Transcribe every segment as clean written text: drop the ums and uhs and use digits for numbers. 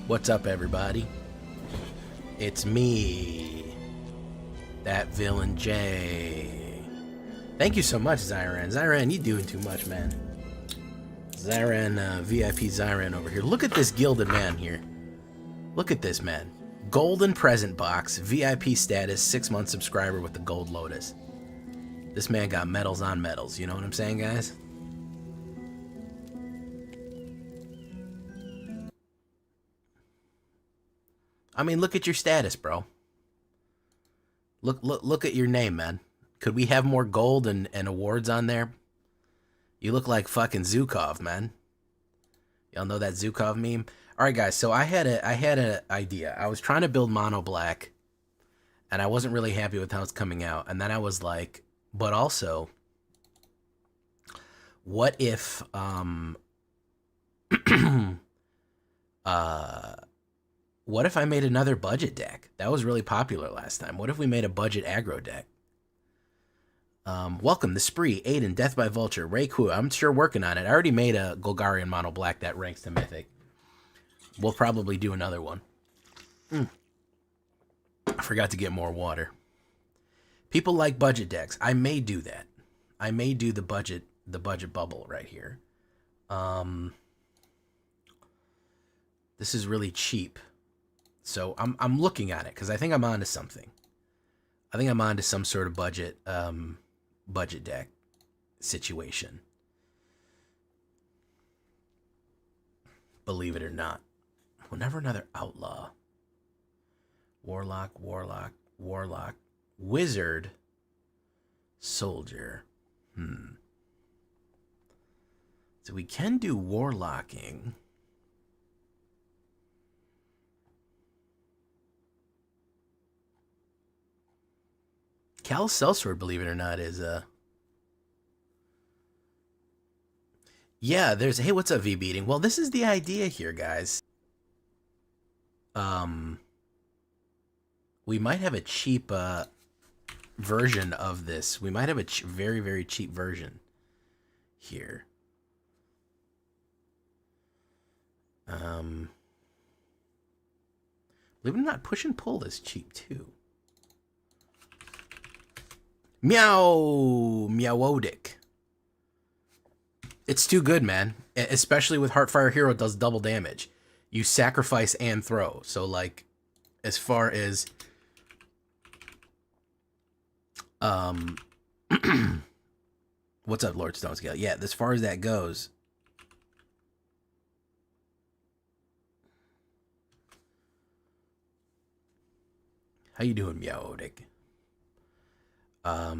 What's up, everybody? It's me, that villain J. Thank you so much, Zyran. Zyran, you doing too much, man. Zyran, VIP Zyran over here. Look at this gilded man here. Look at this man. Golden present box, VIP status, 6-month subscriber with the gold lotus. This man got medals on medals, you know what I'm saying, guys? I mean, look at your status, bro. Look at your name, man. Could we have more gold and awards on there? You look like fucking Zukov, man. Y'all know that Zukov meme? All right, guys. So I had an idea. I was trying to build Mono Black, and I wasn't really happy with how it's coming out. And then I was like, but also, what if what if I made another budget deck? That was really popular last time. What if we made a budget aggro deck? Welcome, The Spree, Aiden, Death by Vulture, Ray Ku. I'm sure working on it. I already made a Golgarian Mono Black that ranks to Mythic. We'll probably do another one. I forgot to get more water. People like budget decks. I may do that. I may do the budget bubble right here. This is really cheap. So I'm looking at it because I think I'm onto something. I think I'm onto some sort of budget deck situation. Believe it or not. Whenever another outlaw. Warlock, wizard, soldier. So we can do warlocking. Cal Sellsword, believe it or not, is yeah, there's hey, what's up, V Beating? Well, this is the idea here, guys. We might have a cheap version of this. We might have a very, very cheap version here. Believe it or not, push and pull is cheap too. Meowodic. It's too good, man. Especially with Heartfire Hero, it does double damage. You sacrifice and throw. So, like, as far as what's up, Lord Stonescale? Yeah, as far as that goes. How you doing, Meowodic? I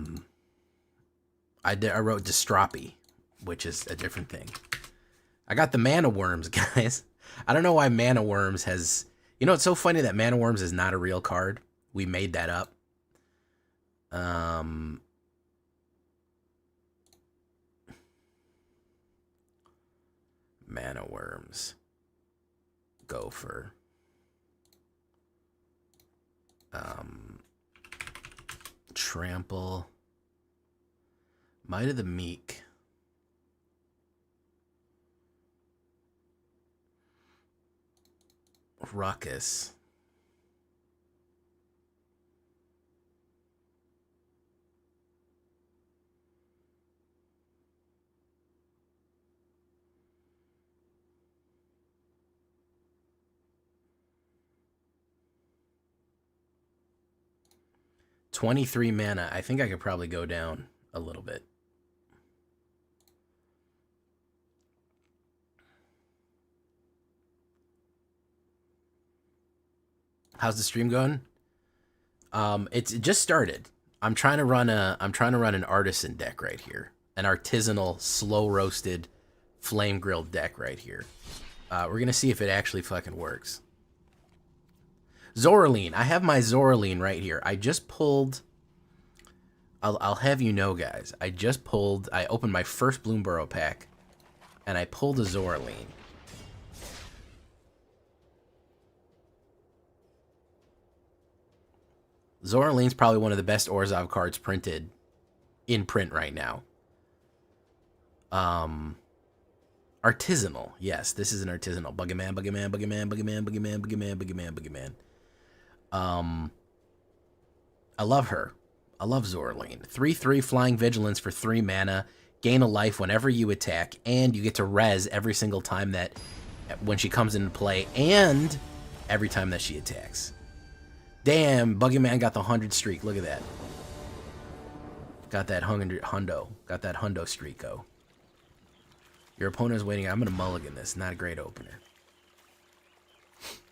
wrote Dystropy, which is a different thing. I got the Mana Worms, guys. I don't know why Mana Worms has... You know, it's so funny that Mana Worms is not a real card. We made that up. Mana Worms. Gopher. Trample. Might of the Meek. Ruckus. $23 mana. I think I could probably go down a little bit. How's the stream going? It just started. I'm trying to run an artisan deck right here. An artisanal, slow roasted, flame grilled deck right here. We're gonna see if it actually fucking works. Zoraline. I have my Zoraline right here. I just pulled... I'll have you know, guys. I opened my first Bloomburrow pack, and I pulled a Zoraline. Zoraline's probably one of the best Orzhov cards printed in print right now. Artisanal. Yes, this is an artisanal. Buggerman, Buggerman, Buggerman, Buggerman, Buggerman, Buggerman, Buggerman, Buggerman. I love her. I love Zoraline. 3/3 Flying Vigilance for 3 mana. Gain a life whenever you attack, and you get to res every single time that when she comes into play, and every time that she attacks. Damn, Buggerman got the 100 streak. Look at that. Got that hundo. Got that hundo streako. Your opponent is waiting. I'm going to mulligan this. Not a great opener.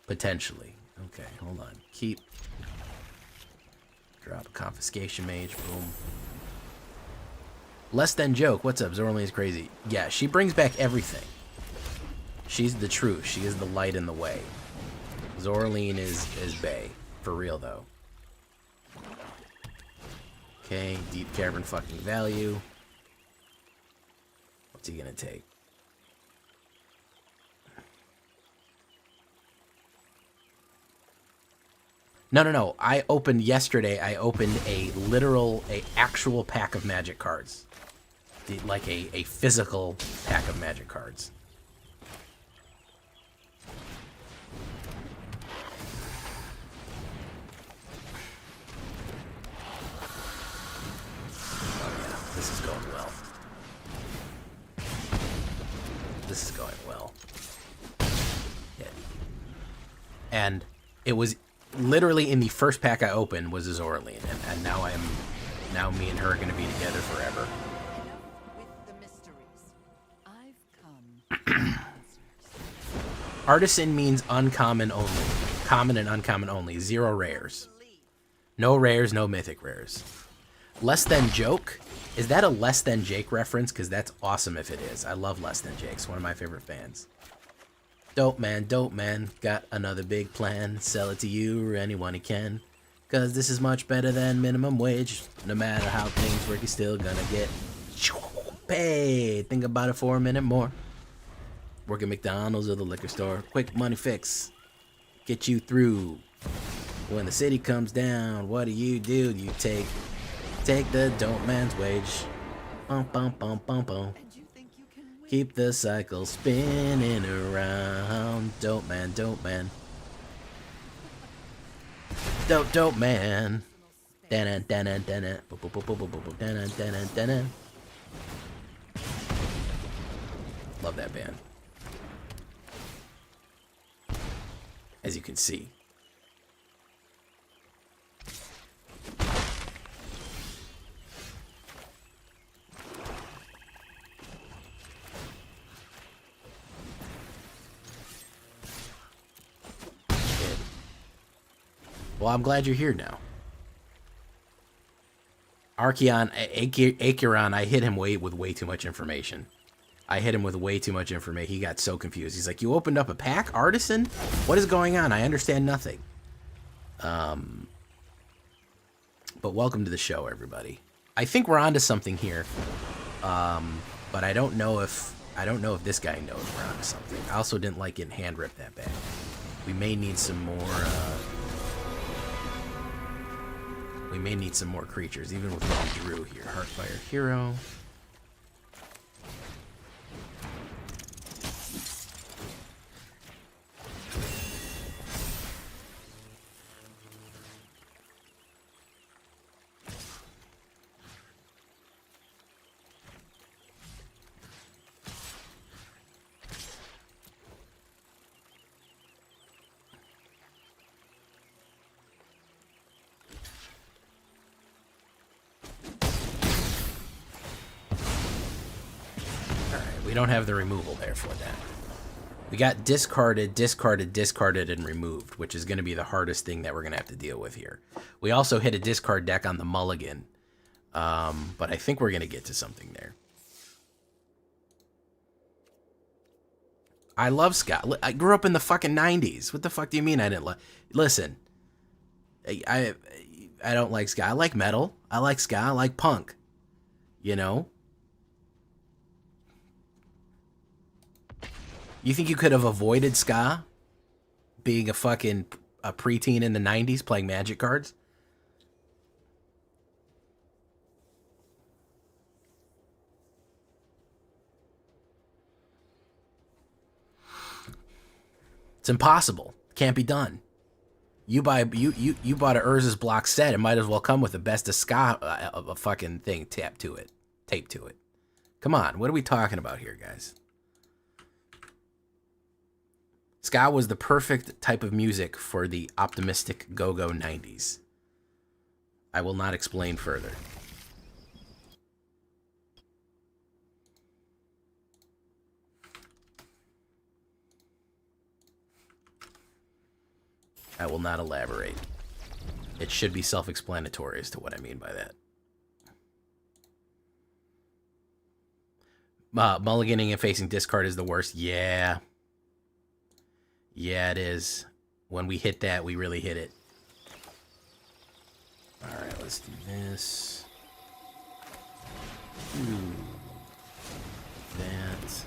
Potentially. Okay, hold on. Keep. Drop a Confiscation Mage. Boom. Less Than Joke. What's up? Zoraline is crazy. Yeah, she brings back everything. She's the truth. She is the light in the way. Zoraline is bae. For real, though. Okay, Deep Cavern fucking value. What's he gonna take? No. I opened yesterday. I opened a actual pack of Magic cards. Like a physical pack of Magic cards. This is going well. This is going well. Yeah. And it was literally in the first pack I opened was a Zoraline, and now me and her are going to be together forever. Artisan means uncommon only. Common and uncommon only. 0 rares. No rares, no mythic rares. Less Than Joke? Is that a Less Than Jake reference? Because that's awesome if it is. I love Less Than Jake. It's one of my favorite fans. Dope man. Got another big plan. Sell it to you or anyone who can. Because this is much better than minimum wage. No matter how things work, you're still gonna get paid. Think about it for a minute more. Work at McDonald's or the liquor store. Quick money fix. Get you through. When the city comes down, what do? You take the dope man's wage. Bum, bum, bum, bum, bum. Keep the cycle spinning around. Dope man. Dope man. Dana. Love that band. As you can see. Well, I'm glad you're here now. Archeon, Acheron, I hit him with way too much information. He got so confused. He's like, you opened up a pack? Artisan? What is going on? I understand nothing. But welcome to the show, everybody. I think we're onto something here. But I don't know if this guy knows we're onto something. I also didn't like getting hand ripped that bad. We may need some more creatures, even with what we drew here. Heartfire Hero. We don't have the removal there for that. We got discarded, and removed, which is going to be the hardest thing that we're going to have to deal with here. We also hit a discard deck on the mulligan, but I think we're going to get to something there. I love ska. I grew up in the fucking 90s. What the fuck do you mean I didn't like? Listen, I don't like ska. I like metal. I like ska. I like punk. You know? You think you could have avoided ska being a preteen in the 90s playing Magic cards? It's impossible. Can't be done. You bought a Urza's block set. It might as well come with the best of ska a fucking thing taped to it. Come on, what are we talking about here, guys? Ska was the perfect type of music for the optimistic go-go 90s. I will not explain further. I will not elaborate. It should be self-explanatory as to what I mean by that. Mulliganing and facing discard is the worst. Yeah. Yeah, it is. When we hit that, we really hit it. Alright, let's do this. That.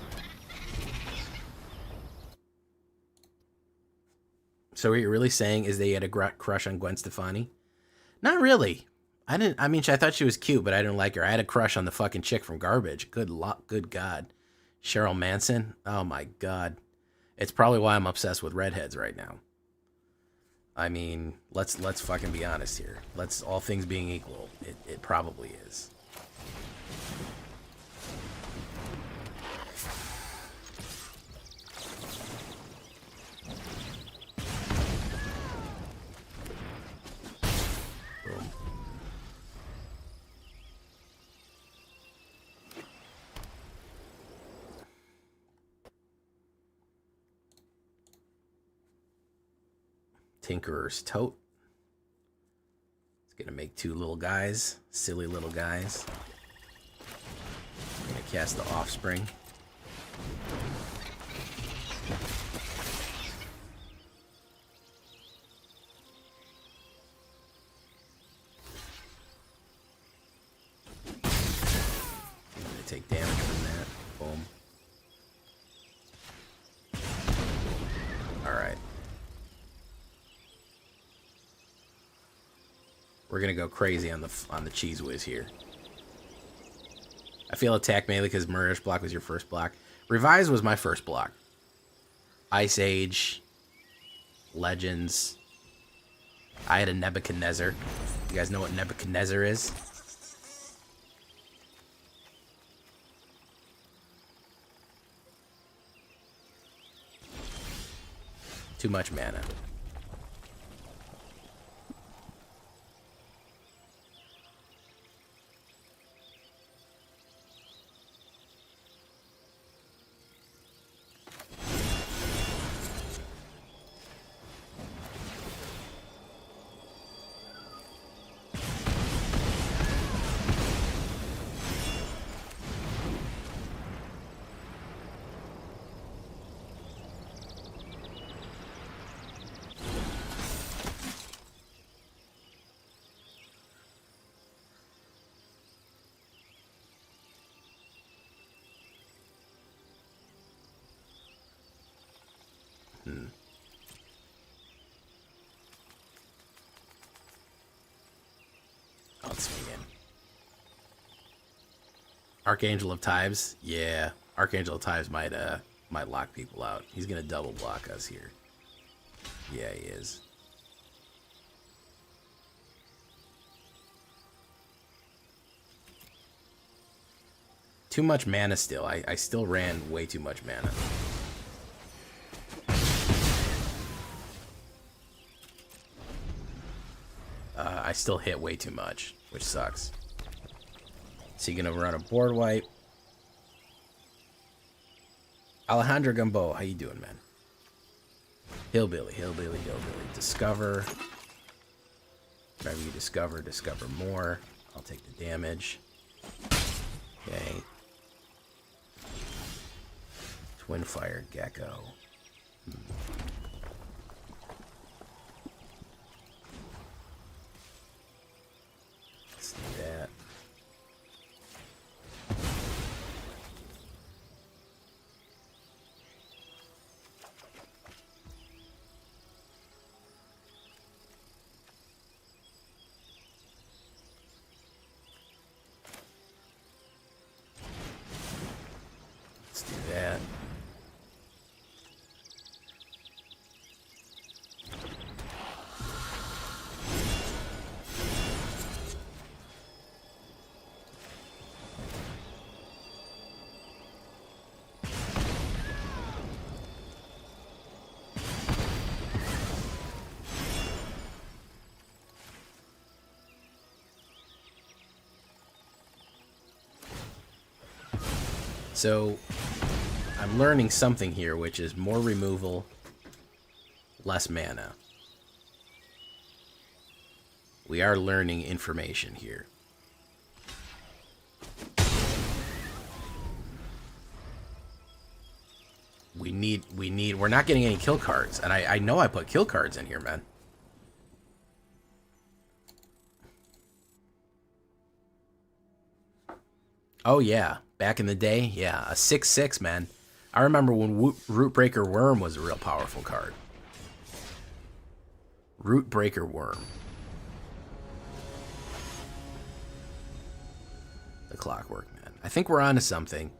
So what you're really saying is that you had a crush on Gwen Stefani? Not really. I mean, I thought she was cute, but I didn't like her. I had a crush on the fucking chick from Garbage. Good God. Cheryl Manson? Oh my God. It's probably why I'm obsessed with redheads right now. I mean, let's fucking be honest here. All things being equal, it probably is. Tinkerer's Tote. It's gonna make two little guys, silly little guys. I'm gonna cast the Offspring. I'm gonna take damage from that. Boom. Alright. We're gonna go crazy on the Cheese Whiz here. I feel attack mainly because Murderous block was your first block. Revise was my first block. Ice Age, Legends. I had a Nebuchadnezzar. You guys know what Nebuchadnezzar is? Too much mana. I'll swing in. Archangel of Tives? Yeah. Archangel of Tives might lock people out. He's gonna double block us here. Yeah, he is. Too much mana still. I still ran way too much mana. I still hit way too much, which sucks. So you're gonna run a board wipe. Alejandro Gumbo, how you doing, man? Hillbilly. Discover. Whatever you discover more. I'll take the damage. Okay. Twin Fire Gecko. Let's do that. Let's do that. So I'm learning something here, which is more removal, less mana. We are learning information here. We're not getting any kill cards. And I know I put kill cards in here, man. Oh, yeah. Back in the day, yeah. A 6/6, man. I remember when Rootbreaker Worm was a real powerful card. Rootbreaker Worm. The Clockwork Man. I think we're onto something.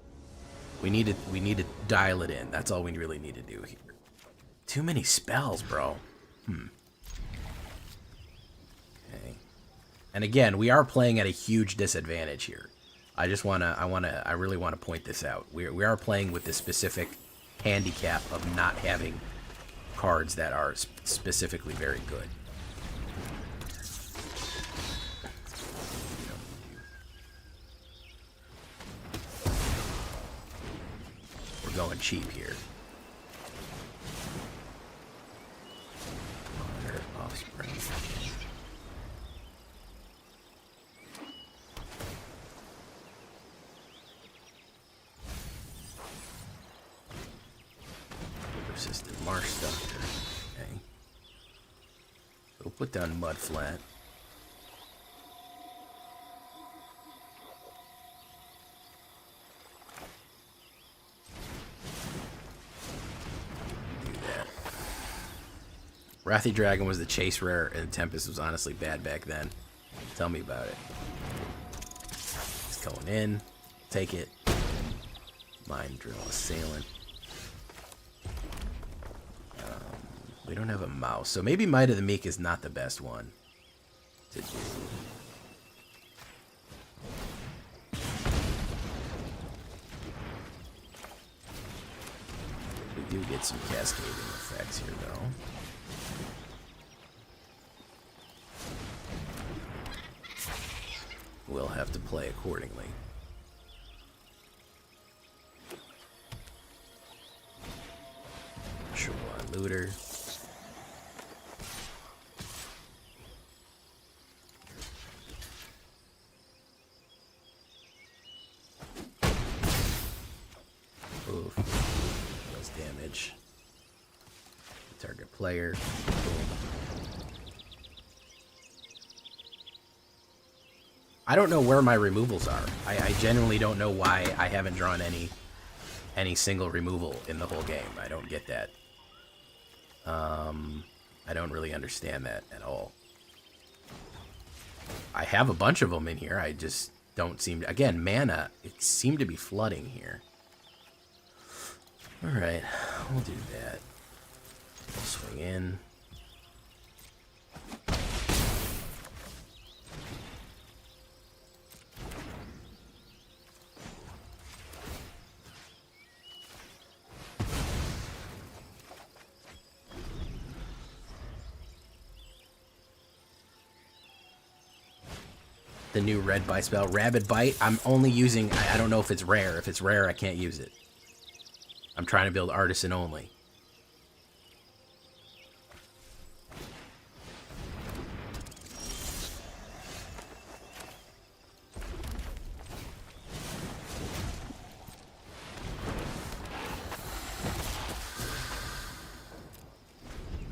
We need to dial it in. That's all we really need to do here. Too many spells, bro. Okay. And again, we are playing at a huge disadvantage here. I really want to point this out. We are playing with the specific handicap of not having cards that are specifically very good. We're going cheap here. Offspring. Persistent Marsh Doctor. Okay. So we'll put down Mud Flat. Do that. Wrathy Dragon was the chase rare, and Tempest was honestly bad back then. Tell me about it. It's going in. Take it. Mind Drill Assailant. We don't have a mouse, so maybe Might of the Meek is not the best one to do. We do get some cascading effects here, though. We'll have to play accordingly. Sure, Looter. Oof. Does damage. Target player. Boom. I don't know where my removals are. I genuinely don't know why I haven't drawn any single removal in the whole game. I don't get that. I don't really understand that at all. I have a bunch of them in here. I just don't seem to... Again, mana, it seemed to be flooding here. Alright, we'll do that. We'll swing in. The new red bite spell, Rabid Bite. I'm only using... I don't know if it's rare. If it's rare, I can't use it. I'm trying to build Artisan only.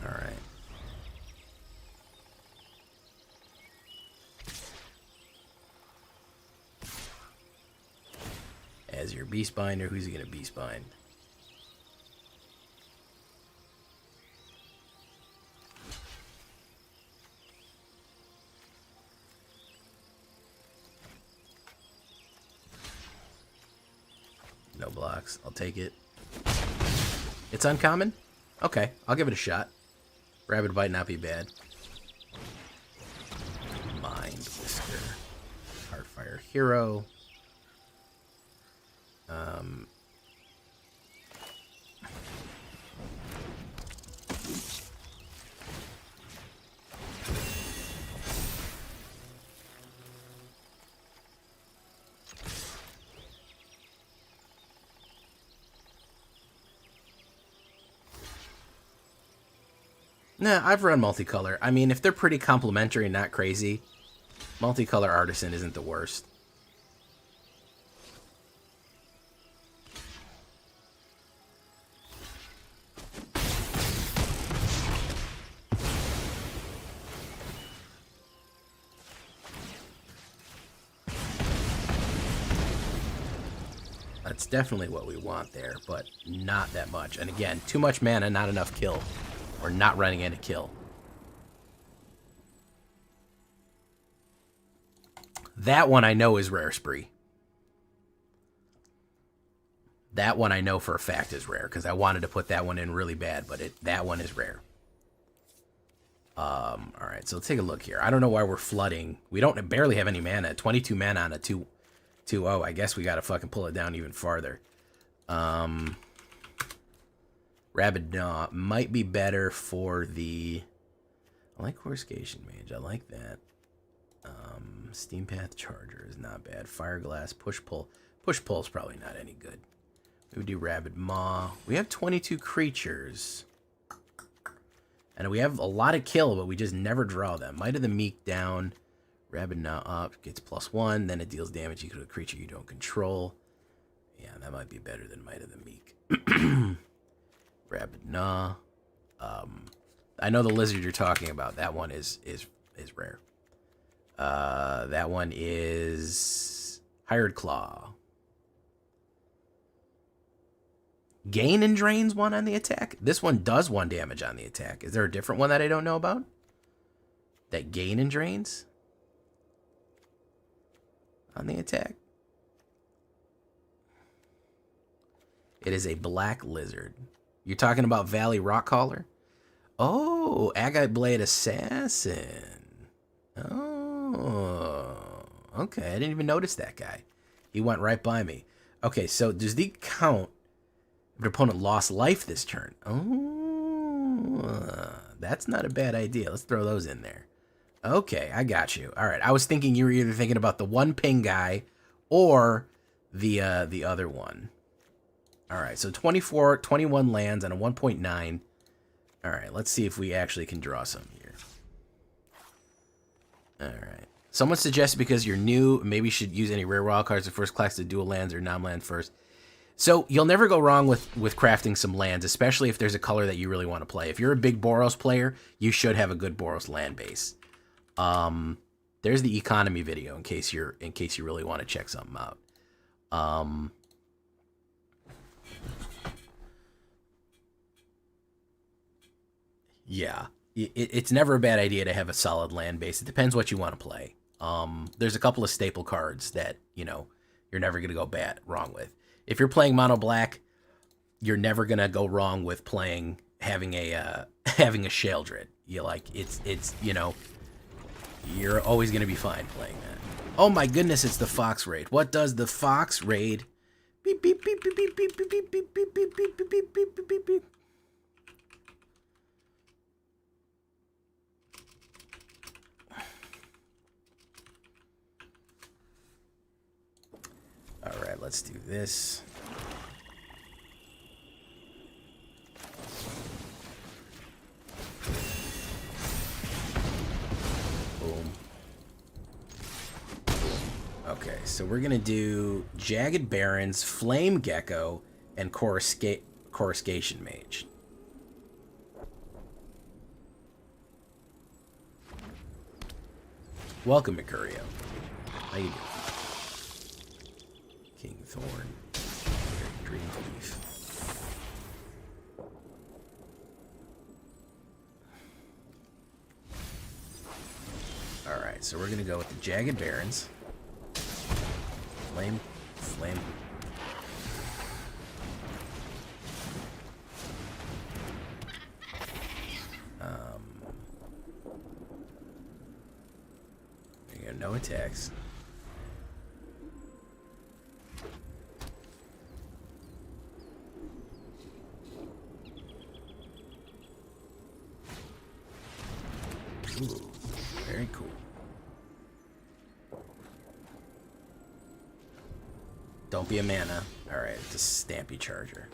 Alright. As your Beast Binder, who's he going to Beast Bind? No blocks. I'll take it. It's uncommon? Okay, I'll give it a shot. Rabid Bite not be bad. Mind Whisker. Heartfire Hero. Nah, I've run multicolor. I mean, if they're pretty complementary and not crazy, multicolor artisan isn't the worst. That's definitely what we want there, but not that much. And again, too much mana, not enough kill. Or not running into kill. That one I know is rare, Spree. That one I know for a fact is rare, because I wanted to put that one in really bad, but that one is rare. Alright, so let's take a look here. I don't know why we're flooding. We don't barely have any mana. 22 mana on a 2-0. I guess we gotta fucking pull it down even farther. Rabid Gnaw might be better for the... I like Coruscation Mage. I like that. Steam Path Charger is not bad. Fireglass, Push Pull. Push Pull is probably not any good. We would do Rabid Maw. We have 22 creatures. And we have a lot of kill, but we just never draw them. Might of the Meek down. Rabid Gnaw up. Gets +1. Then it deals damage equal to a creature you don't control. Yeah, that might be better than Might of the Meek. Rabid Gnaw. I know the lizard you're talking about. That one is rare. That one is Hired Claw. Gain and drains 1 on the attack. This one does 1 damage on the attack. Is there a different one that I don't know about? That gain and drains on the attack. It is a black lizard. You're talking about Valley Rockcaller? Oh, Agate Blade Assassin. Oh, okay. I didn't even notice that guy. He went right by me. Okay, so does the count if an opponent lost life this turn? Oh, that's not a bad idea. Let's throw those in there. Okay, I got you. All right, I was thinking you were either thinking about the 1 ping guy or the other one. All right, so 21 lands on a 1.9. All right, let's see if we actually can draw some here. All right. Someone suggested because you're new, maybe you should use any rare wild cards in first class to dual lands or non-land first. So you'll never go wrong with crafting some lands, especially if there's a color that you really want to play. If you're a big Boros player, you should have a good Boros land base. There's the economy video in case you really want to check something out. Yeah, it's never a bad idea to have a solid land base. It depends what you want to play. There's a couple of staple cards that, you know, you're never going to go wrong with. If you're playing mono black, you're never going to go wrong with having a Sheldred. It's you know, you're always going to be fine playing that. Oh my goodness, it's the Fox Raid. What does the Fox Raid? Beep beep beep beep beep beep beep beep beep beep beep beep beep beep beep beep. All right, let's do this. Boom. Okay, so we're going to do Jagged Barrens, Flame Gecko, and Coruscation Mage. Welcome, Mercurio. How you doing? King Thorn, Dream Thief. Alright, so we're going to go with the Jagged Barrens. Flame. There you go, no attacks. Ooh, very cool. Don't be a mana. Alright, it's a Stampy Charger.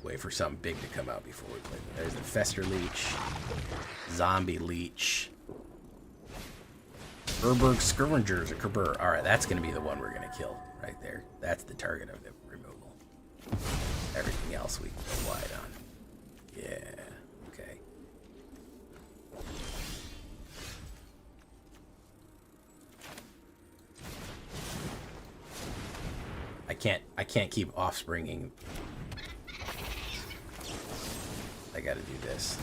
wait for something big to come out before we play. There's the Fester Leech. Zombie Leech. Urberg Scavengers or Kerber. Alright, that's going to be the one we're going to kill right there. That's the target of the removal. Everything else we can go wide on. Yeah, okay. I can't keep offspringing. I gotta do this.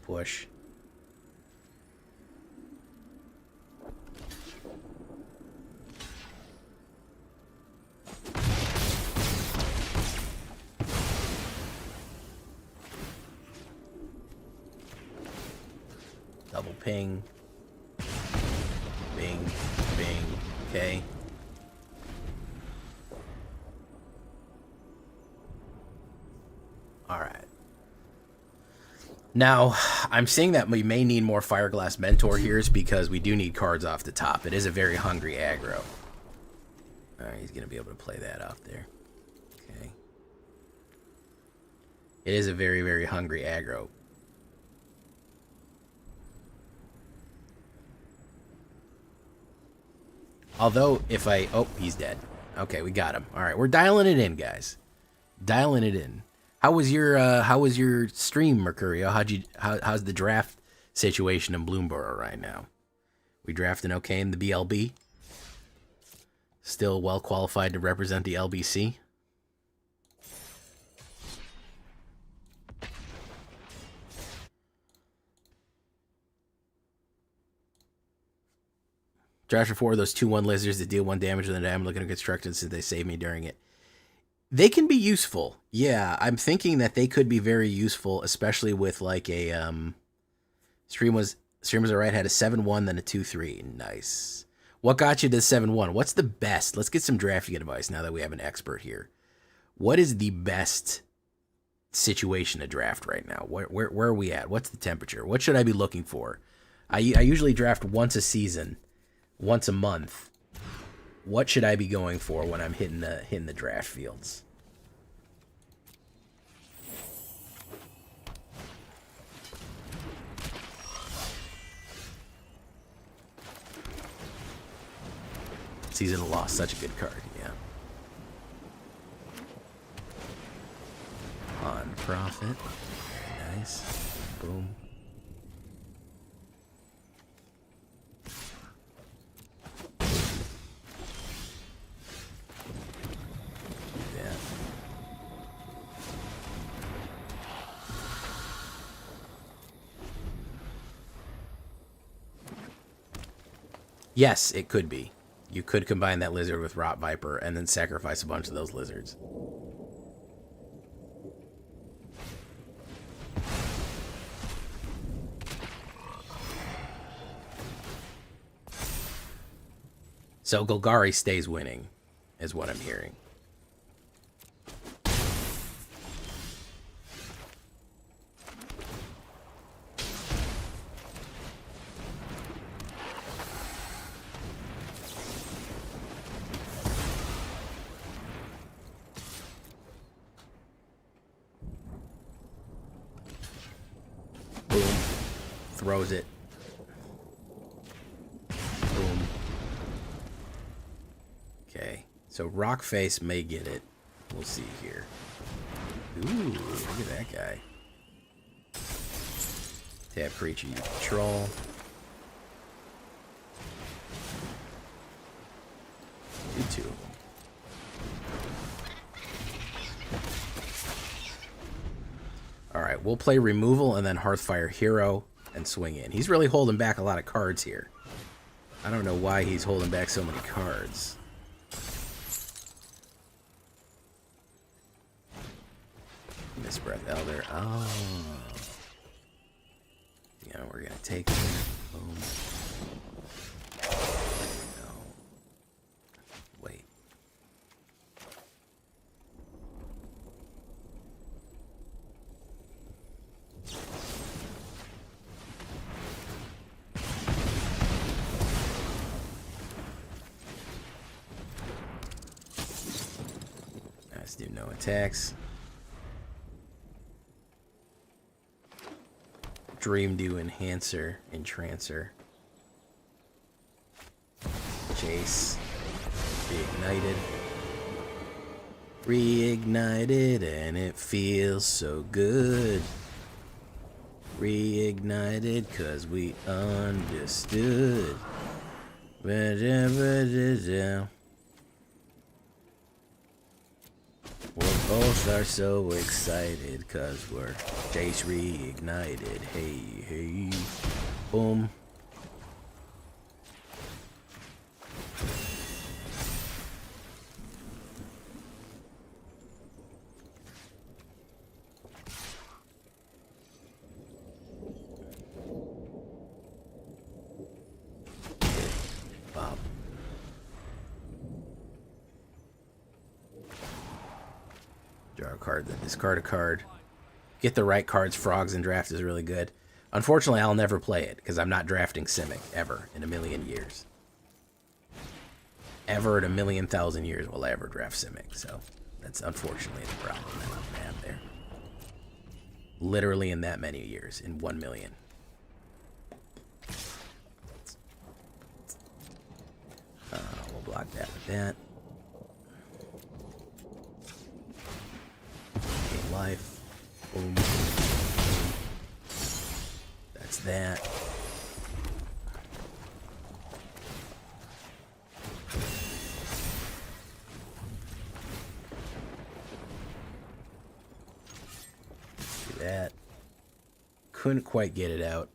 Push. Double ping. Bing, bing, okay. All right. Now, I'm seeing that we may need more Fireglass Mentor here because we do need cards off the top. It is a very hungry aggro. All right, he's going to be able to play that out there. Okay. It is a very, very hungry aggro. Although, if I... Oh, he's dead. Okay, we got him. All right, we're dialing it in, guys. Dialing it in. How was your stream, Mercurio? How's the draft situation in Bloomborough right now? We drafting okay in the BLB? Still well qualified to represent the LBC? Draft for 4 of those 2/1 lizards that deal 1 damage to the I'm looking to construct since they saved me during it. They can be useful. Yeah, I'm thinking that they could be very useful, especially with like a Stream was alright, had a 7/1, then a 2/3. Nice. What got you to 7/1? What's the best? Let's get some drafting advice now that we have an expert here. What is the best situation to draft right now? Where are we at? What's the temperature? What should I be looking for? I usually draft once a season, once a month. What should I be going for when I'm hitting the draft fields? Season of Loss, such a good card, yeah. On Profit, very nice. Boom. Yes, it could be. You could combine that lizard with Rot Viper and then sacrifice a bunch of those lizards. So Golgari stays winning, is what I'm hearing. Throws it. Boom. Okay. So Rockface may get it. We'll see here. Ooh, look at that guy. Tap creature you control. Do 2 of them. Alright, we'll play Removal and then Hearthfire Hero and swing in. He's really holding back a lot of cards here. I don't know why he's holding back so many cards. Mistbreath Elder. Oh. Yeah, we're going to take it. Boom. No. Wait. Let's do no attacks. Dream do enhancer, entrancer. Chase. Reignited. Reignited and it feels so good. Reignited cause we understood. We both are so excited cause we're Jace reignited. Hey, hey. Boom. Draw a card, then discard a card. Get the right cards. Frogs in draft is really good. Unfortunately, I'll never play it because I'm not drafting Simic ever in a million years. Ever in a million thousand years will I ever draft Simic. So that's unfortunately the problem that I'm gonna have there. Literally in that many years, in 1 million. We'll block that with that. Gain life. Boom. That's that. Do that. Couldn't quite get it out.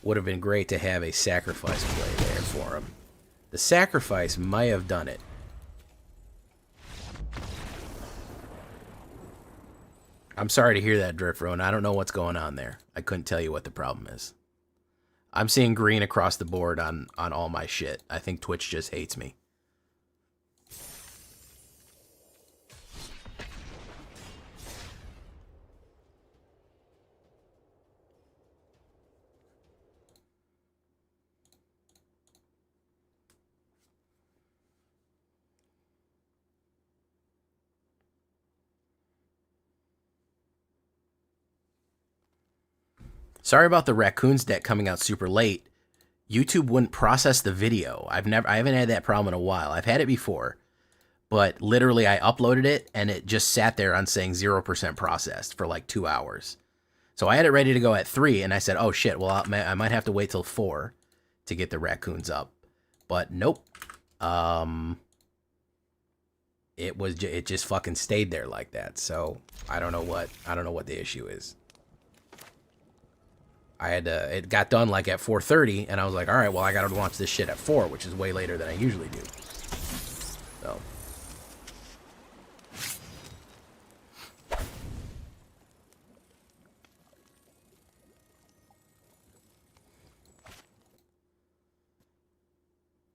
Would have been great to have a sacrifice play there for him. The sacrifice might have done it. I'm sorry to hear that, Driftrone. I don't know what's going on there. I couldn't tell you what the problem is. I'm seeing green across the board on all my shit. I think Twitch just hates me. Sorry about the Raccoons deck coming out super late. YouTube wouldn't process the video. I haven't had that problem in a while. I've had it before, but literally I uploaded it and it just sat there on saying 0% processed for like 2 hours. So I had it ready to go at 3 and I said, oh shit, well I might have to wait till 4 to get the Raccoons up. But nope. It just fucking stayed there like that. So I don't know what the issue is. It got done like at 4:30, and I was like, all right, well, I gotta watch this shit at 4, which is way later than I usually do. So.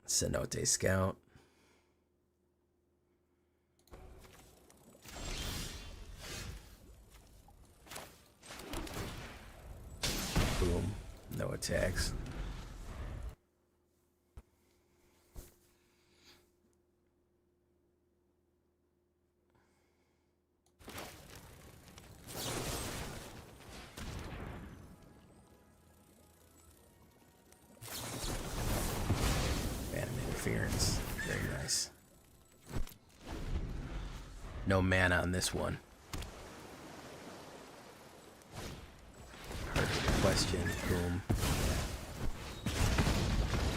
Cenote Scout. Boom. No attacks. Phantom Interference. Very nice. No mana on this one. Question. Boom.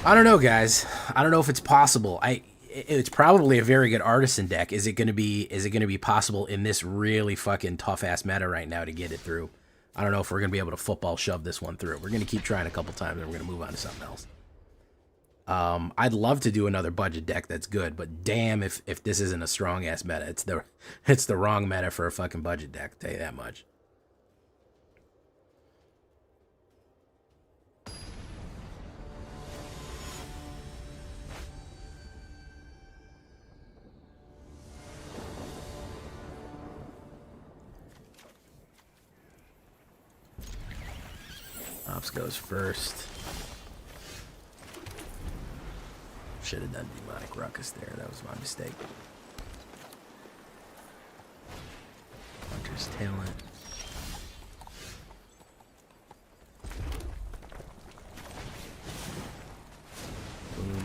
I don't know, guys. I don't know if it's possible. It's probably a very good artisan deck. Is it going to be possible in this really fucking tough ass meta right now to get it through? I don't know if we're going to be able to football shove this one through. We're going to keep trying a couple times and we're going to move on to something else. I'd love to do another budget deck that's good, but damn if this isn't a strong ass meta. It's the wrong meta for a fucking budget deck, I'll tell you that much. Ops goes first. Should have done Demonic Ruckus there. That was my mistake. There's talent. Boom.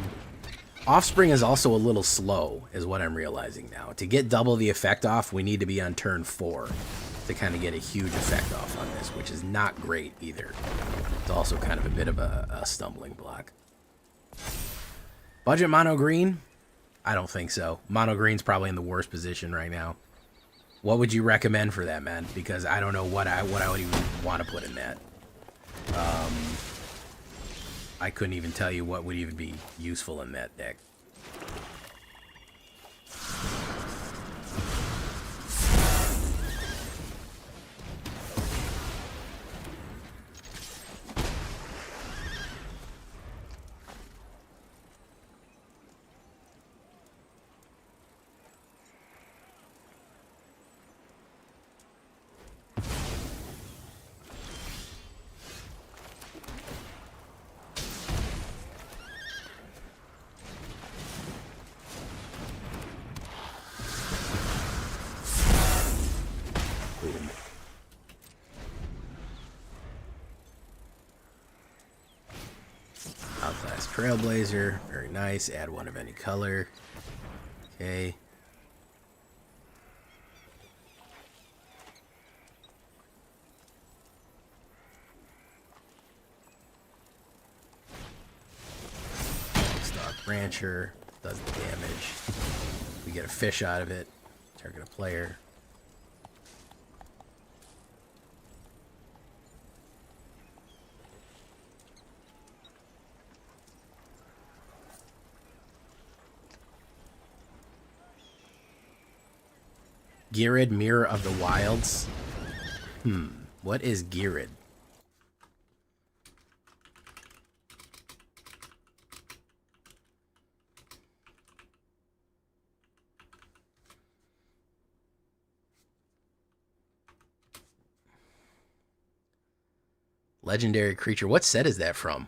Offspring is also a little slow, is what I'm realizing now. To get double the effect off, we need to be on turn 4 to kind of get a huge effect off on this, which is not great either. It's also kind of a bit of a stumbling block. Budget mono green? I don't think so. Mono green's probably in the worst position right now. What would you recommend for that, man? Because I don't know what I would even want to put in that. I couldn't even tell you what would even be useful in that deck. Outlast Trailblazer, very nice. Add one of any color. Okay. Stock Rancher does the damage. We get a fish out of it. Target a player. Girid, Mirror of the Wilds. What is Girid? Legendary creature. What set is that from?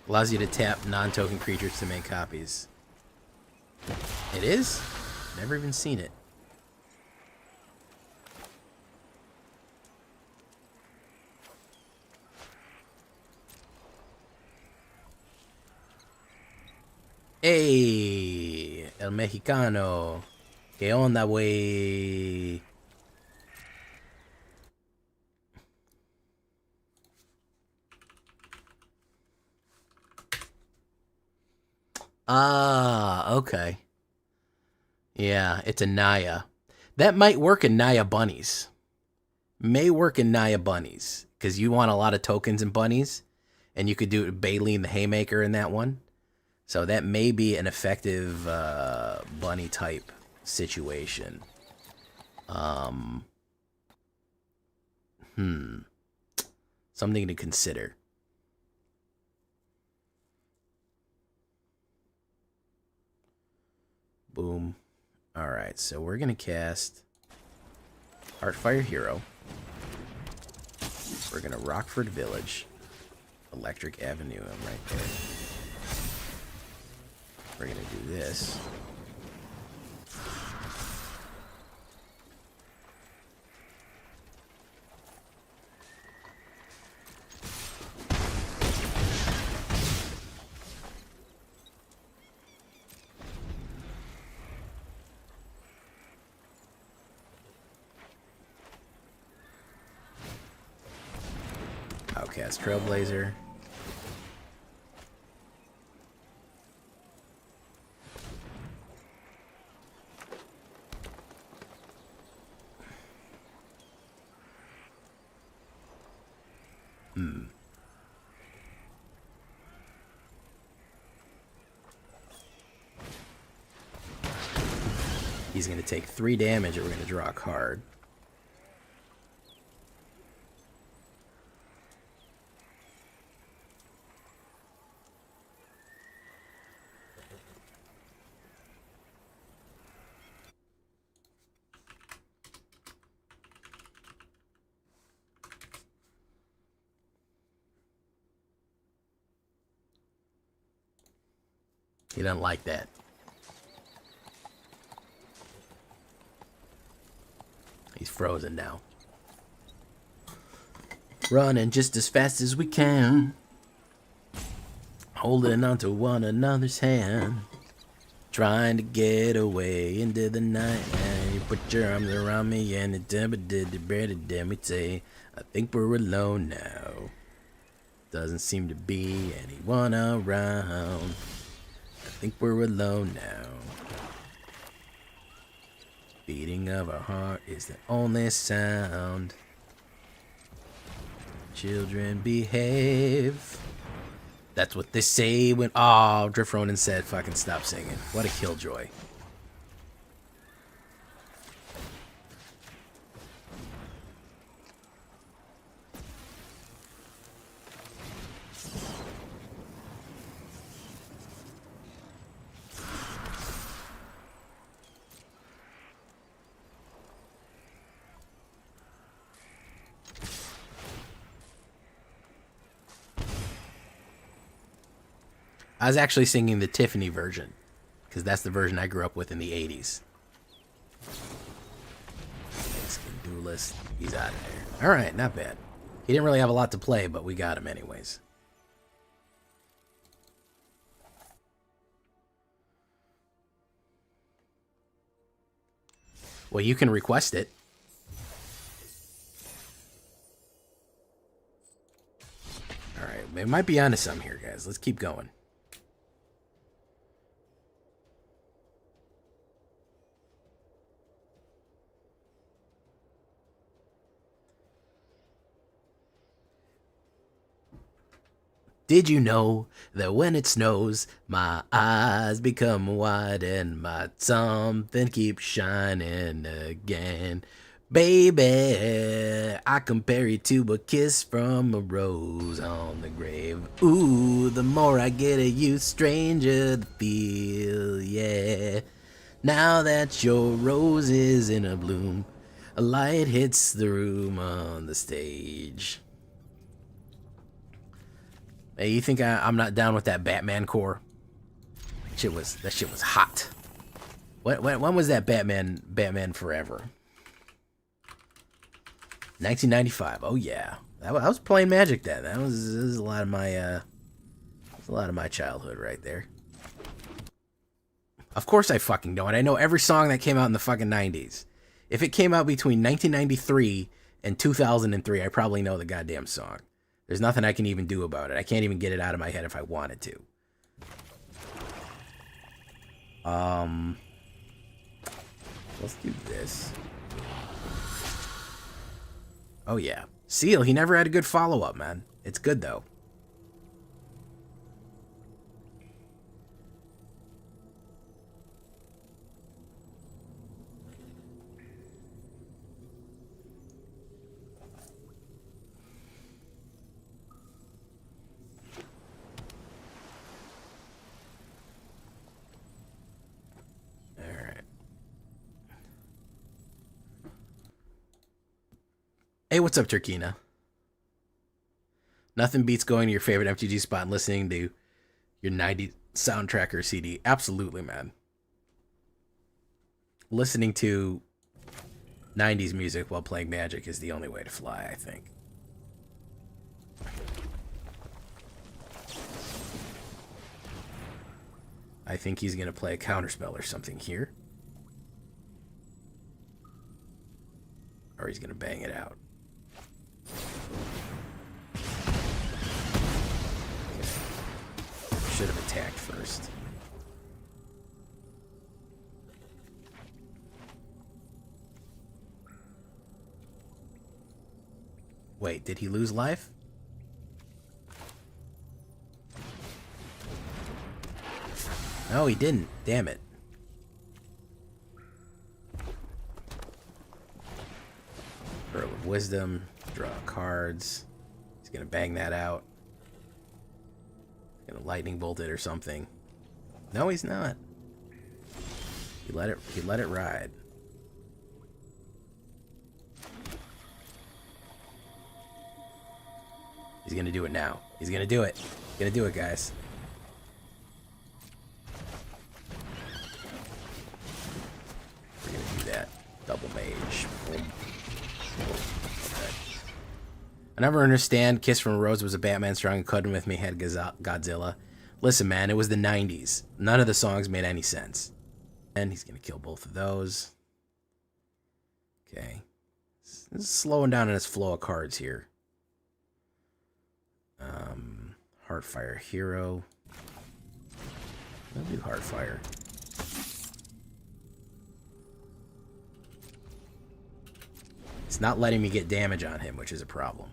Allows you to tap non-token creatures to make copies. It is? Never even seen it. Hey, el mexicano. ¿Qué onda, wey? Ah, okay. Yeah, it's a Naya. That might work in Naya bunnies. May work in Naya bunnies. Because you want a lot of tokens in bunnies. And you could do Baleen the Haymaker in that one. So that may be an effective bunny type situation. Something to consider. Boom. Alright, so we're going to cast Heartfire Hero. We're going to Rockford Village. Electric Avenue, I'm right there. We're going to do this. Outcast Trailblazer. He's going to take 3 damage, and we're going to draw a card. He doesn't like that. He's frozen now. Running just as fast as we can. Holding onto one another's hand. Trying to get away into the night. And you put your arms around me and it did me say, I think we're alone now. Doesn't seem to be anyone around. I think we're alone now. Beating of our heart is the only sound. Children behave. That's what they say when... Oh, Drift Ronin said fucking stop singing. What a killjoy. I was actually singing the Tiffany version, because that's the version I grew up with in the 80s. Mexican duelist. He's out of there. Alright, not bad. He didn't really have a lot to play, but we got him anyways. Well, you can request it. Alright, it might be onto some here, guys. Let's keep going. Did you know that when it snows, my eyes become wide and my something keeps shining again? Baby, I compare you to a kiss from a rose on the grave. Ooh, the more I get of you, stranger the feel, yeah. Now that your rose is in a bloom, a light hits the room on the stage. Hey, you think I'm not down with that Batman core? That shit was hot. When was that Batman Forever? 1995. Oh yeah, I was playing Magic then. That was a lot of my childhood right there. Of course I fucking know it. I know every song that came out in the fucking 90s. If it came out between 1993 and 2003, I probably know the goddamn song. There's nothing I can even do about it. I can't even get it out of my head if I wanted to. Let's do this. Oh yeah. Seal, he never had a good follow-up, man. It's good though. Hey, what's up, Turkina? Nothing beats going to your favorite MTG spot and listening to your 90s soundtrack or CD. Absolutely, man. Listening to 90s music while playing Magic is the only way to fly, I think. I think he's going to play a counterspell or something here. Or he's going to bang it out. Should have attacked first. Wait, did he lose life? No, he didn't. Damn it. Pearl of Wisdom. Draw cards. He's gonna bang that out. Gonna lightning bolt it or something. No, he's not. He let it ride. He's gonna do it now. He's gonna do it. He's gonna do it, guys. I never understand. Kiss from a Rose was a Batman strong and couldn't with me had Godzilla. Listen, man, it was the 90s. None of the songs made any sense. And he's going to kill both of those. Okay. This is slowing down in his flow of cards here. Heartfire Hero. I'll do Heartfire. It's not letting me get damage on him, which is a problem.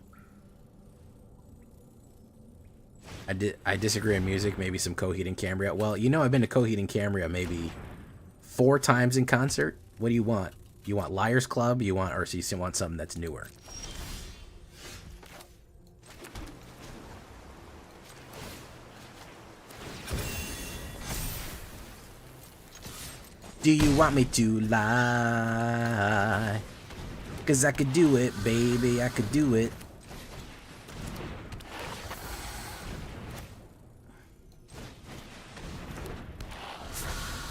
I disagree on music, maybe some Coheed and Cambria. Well, you know I've been to Coheed and Cambria maybe 4 times in concert. What do you want? You want Liars Club? Or you want something that's newer? Do you want me to lie? 'Cause I could do it, baby, I could do it.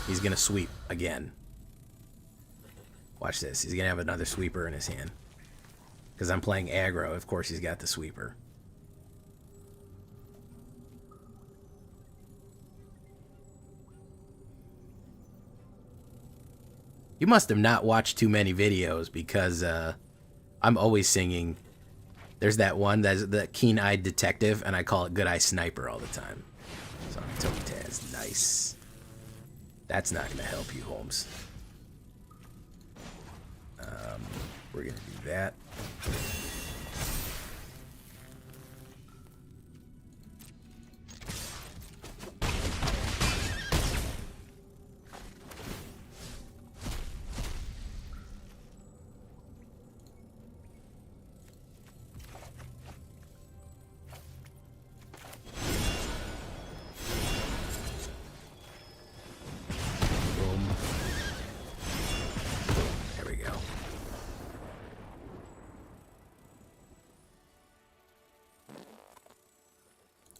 He's gonna sweep again. Watch this. He's gonna have another sweeper in his hand. Because I'm playing aggro, of course he's got the sweeper. You must have not watched too many videos because I'm always singing. There's that one that's the keen-eyed detective, and I call it good-eye sniper all the time. So Topaz, nice. That's not gonna help you, Holmes. We're gonna do that.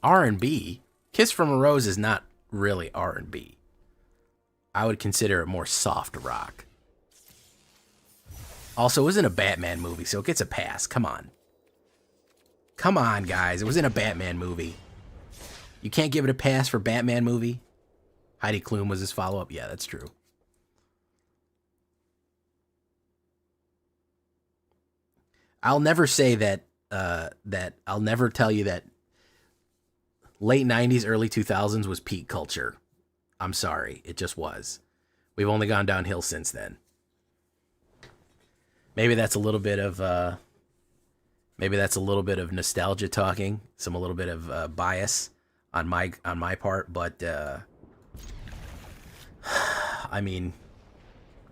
R&B? Kiss from a Rose is not really R&B. I would consider it more soft rock. Also, it was in a Batman movie, so it gets a pass. Come on. Come on, guys. It was in a Batman movie. You can't give it a pass for Batman movie? Heidi Klum was his follow-up? Yeah, that's true. I'll never say that, I'll never tell you that late 90s, early 2000s was peak culture. I'm sorry. It just was. We've only gone downhill since then. Maybe that's a little bit of nostalgia talking, a little bit of bias on my part, but I mean,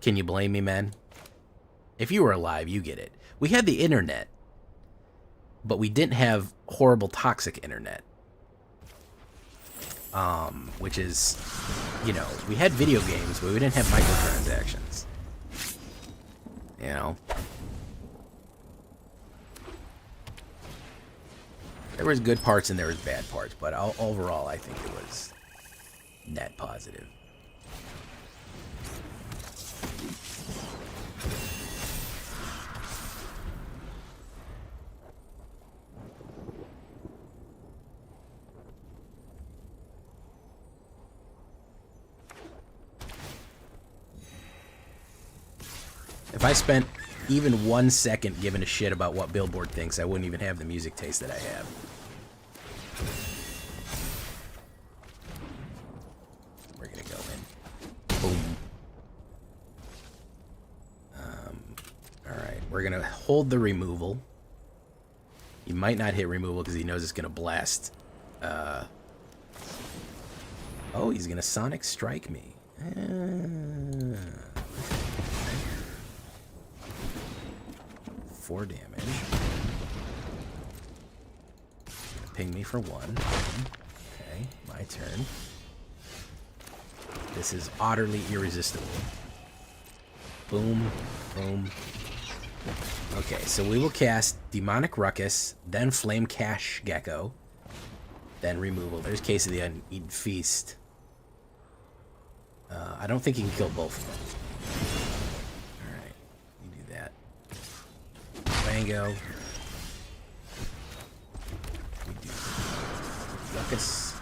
can you blame me, man? If you were alive, you get it. We had the internet, but we didn't have horrible toxic internet. Which is, you know, we had video games, but we didn't have microtransactions. You know? There was good parts and there was bad parts, but overall I think it was net positive. If I spent even 1 second giving a shit about what Billboard thinks, I wouldn't even have the music taste that I have. We're gonna go in. Boom. Alright, we're gonna hold the removal. He might not hit removal because he knows it's gonna blast. Oh, he's gonna Sonic Strike me. 4 damage. Ping me for 1. Okay, my turn. This is utterly irresistible. Boom, boom. Okay, so we will cast Demonic Ruckus, then Flame Cash Gecko, then removal. There's Case of the Uneaten Feast. I don't think he can kill both of them. Alright, you do that. Bango. Focus.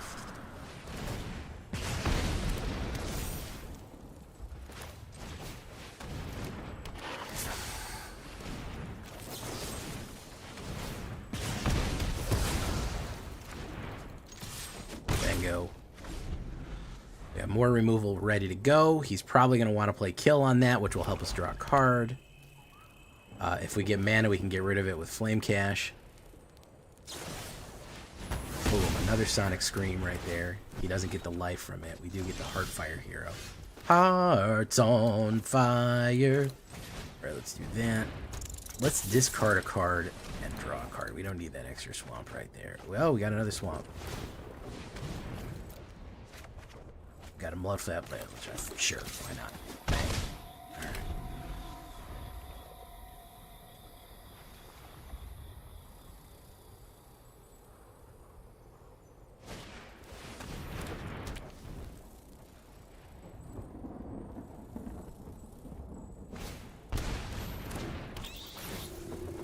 Bingo. We have more removal ready to go. He's probably going to want to play kill on that, which will help us draw a card. If we get mana, we can get rid of it with Flame Cache. Boom, another Sonic Scream right there. He doesn't get the life from it. We do get the Heartfire hero. Hearts on fire. Alright, let's do that. Let's discard a card and draw a card. We don't need that extra swamp right there. Well, we got another swamp. Got a Mudflap Blade, which I... Sure, why not? Bang. Alright.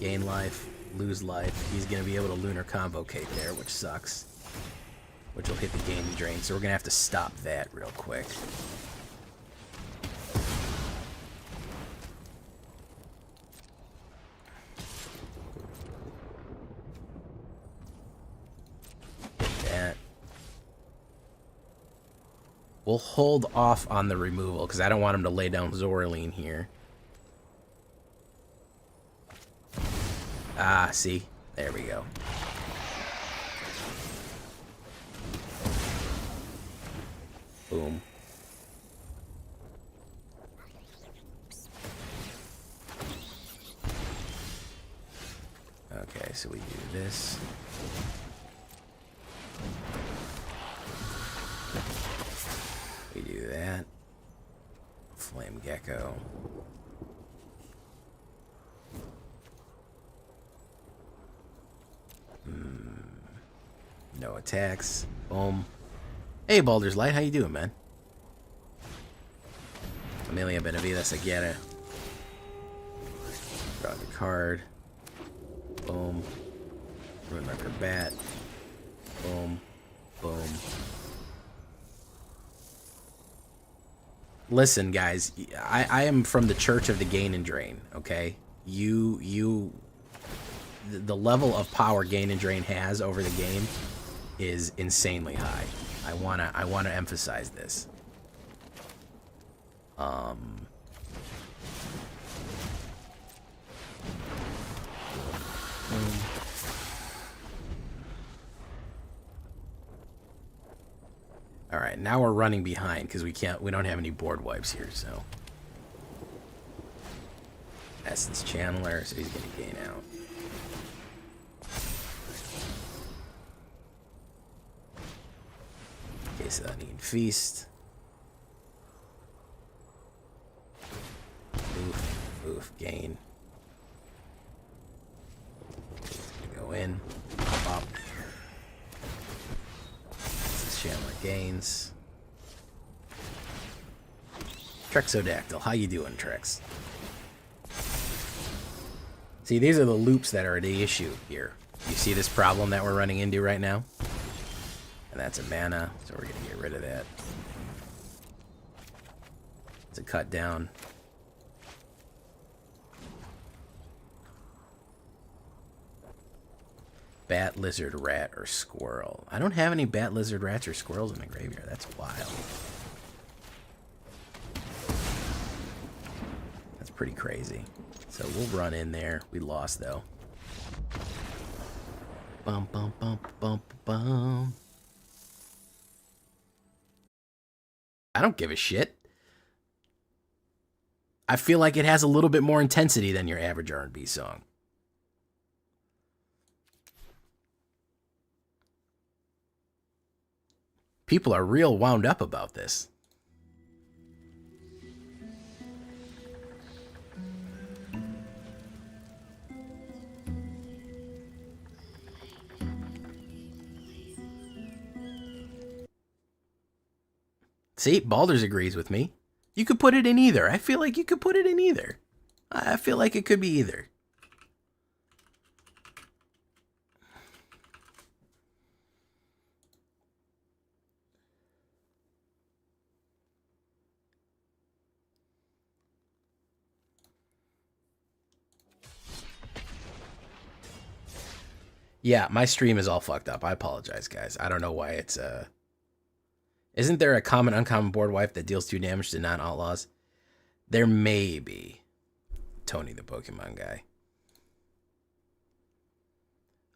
Gain life, lose life. He's going to be able to Lunar Convocate there, which sucks. Which will hit the Gain and Drain, so we're going to have to stop that real quick. Hit that. We'll hold off on the removal, because I don't want him to lay down Zoraline here. Ah, see? There we go. Boom. Okay, so we do this. We do that. Flame Gecko. No attacks. Boom. Hey, Baldur's Light, how you doing, man? Amelia Benavides Aguirre. Draw the card. Boom. Runemarker Bat. Boom. Boom. Listen, guys, I am from the Church of the Gain and Drain, okay? The level of power Gain and Drain has over the game is insanely high. I wanna emphasize this. All right, now we're running behind because we don't have any board wipes here, so. Essence Channeler, so he's gonna gain out. Case of the Unneeded Feast. Oof, gain. Go in, pop. This is Chandler gains. Trexodactyl, how you doing, Trex? See, these are the loops that are the issue here. You see this problem that we're running into right now? And that's a mana, so we're going to get rid of that. It's a cut down. Bat, lizard, rat, or squirrel. I don't have any bat, lizard, rats, or squirrels in the graveyard. That's wild. That's pretty crazy. So we'll run in there. We lost, though. Bum, bum, bum, bum, bum. I don't give a shit. I feel like it has a little bit more intensity than your average R&B song. People are real wound up about this. See, Baldur's agrees with me. You could put it in either. I feel like you could put it in either. I feel like it could be either. Yeah, my stream is all fucked up. I apologize, guys. I don't know why it's Isn't there a common uncommon board wipe that deals 2 damage to non-outlaws? There may be. Tony the Pokemon guy.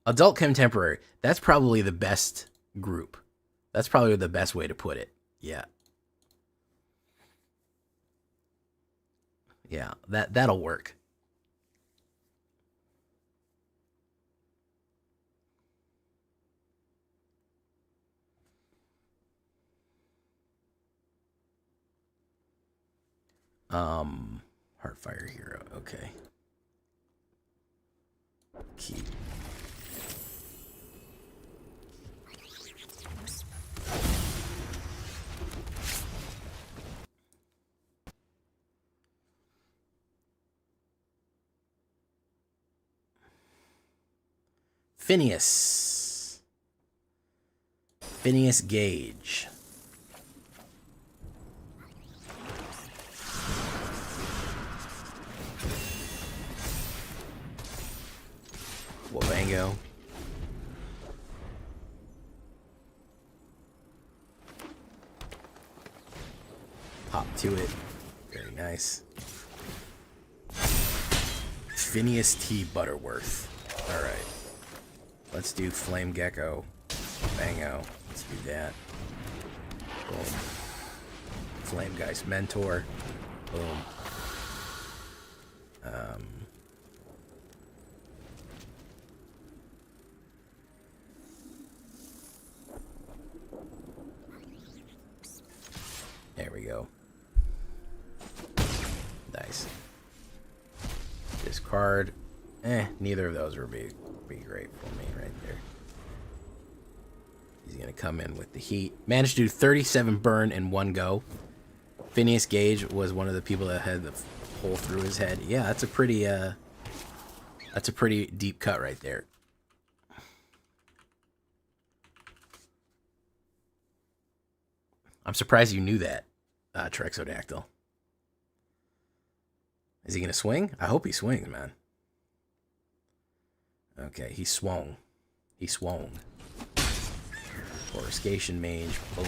Adult contemporary. That's probably the best group. That's probably the best way to put it. Yeah. Yeah, that'll work. Heartfire Hero. Okay. Keep. Phineas. Phineas Gage. Wabango. Hop to it. Very nice. Phineas T. Butterworth. Alright. Let's do Flame Gecko. Bango. Let's do that. Boom. Flame Geist Mentor. Boom. There we go. Nice. Discard. Neither of those would be great for me right there. He's gonna come in with the heat. Managed to do 37 burn in one go. Phineas Gage was one of the people that had the hole through his head. Yeah, that's a pretty deep cut right there. I'm surprised you knew that, Trexodactyl. Is he gonna swing? I hope he swings, man. Okay, he swung. He swung. Coruscation Mage. Boom.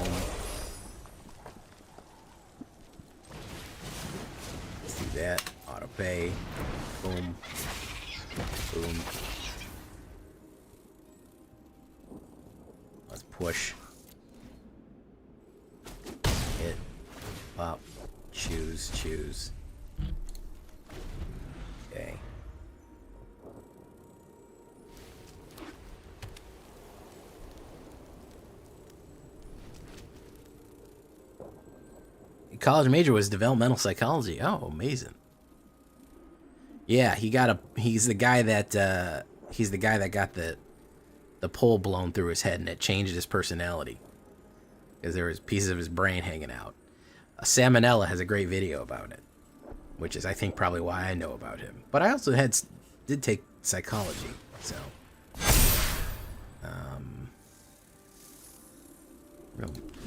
Let's do that. Auto pay. Boom. Boom. Let's push. Hit. Pop. Choose. Choose. Okay. College major was developmental psychology. Oh, amazing. Yeah, he's the guy that got the pole blown through his head and it changed his personality. Because there was pieces of his brain hanging out. Salmonella has a great video about it, which is I think probably why I know about him. But I also did take psychology, so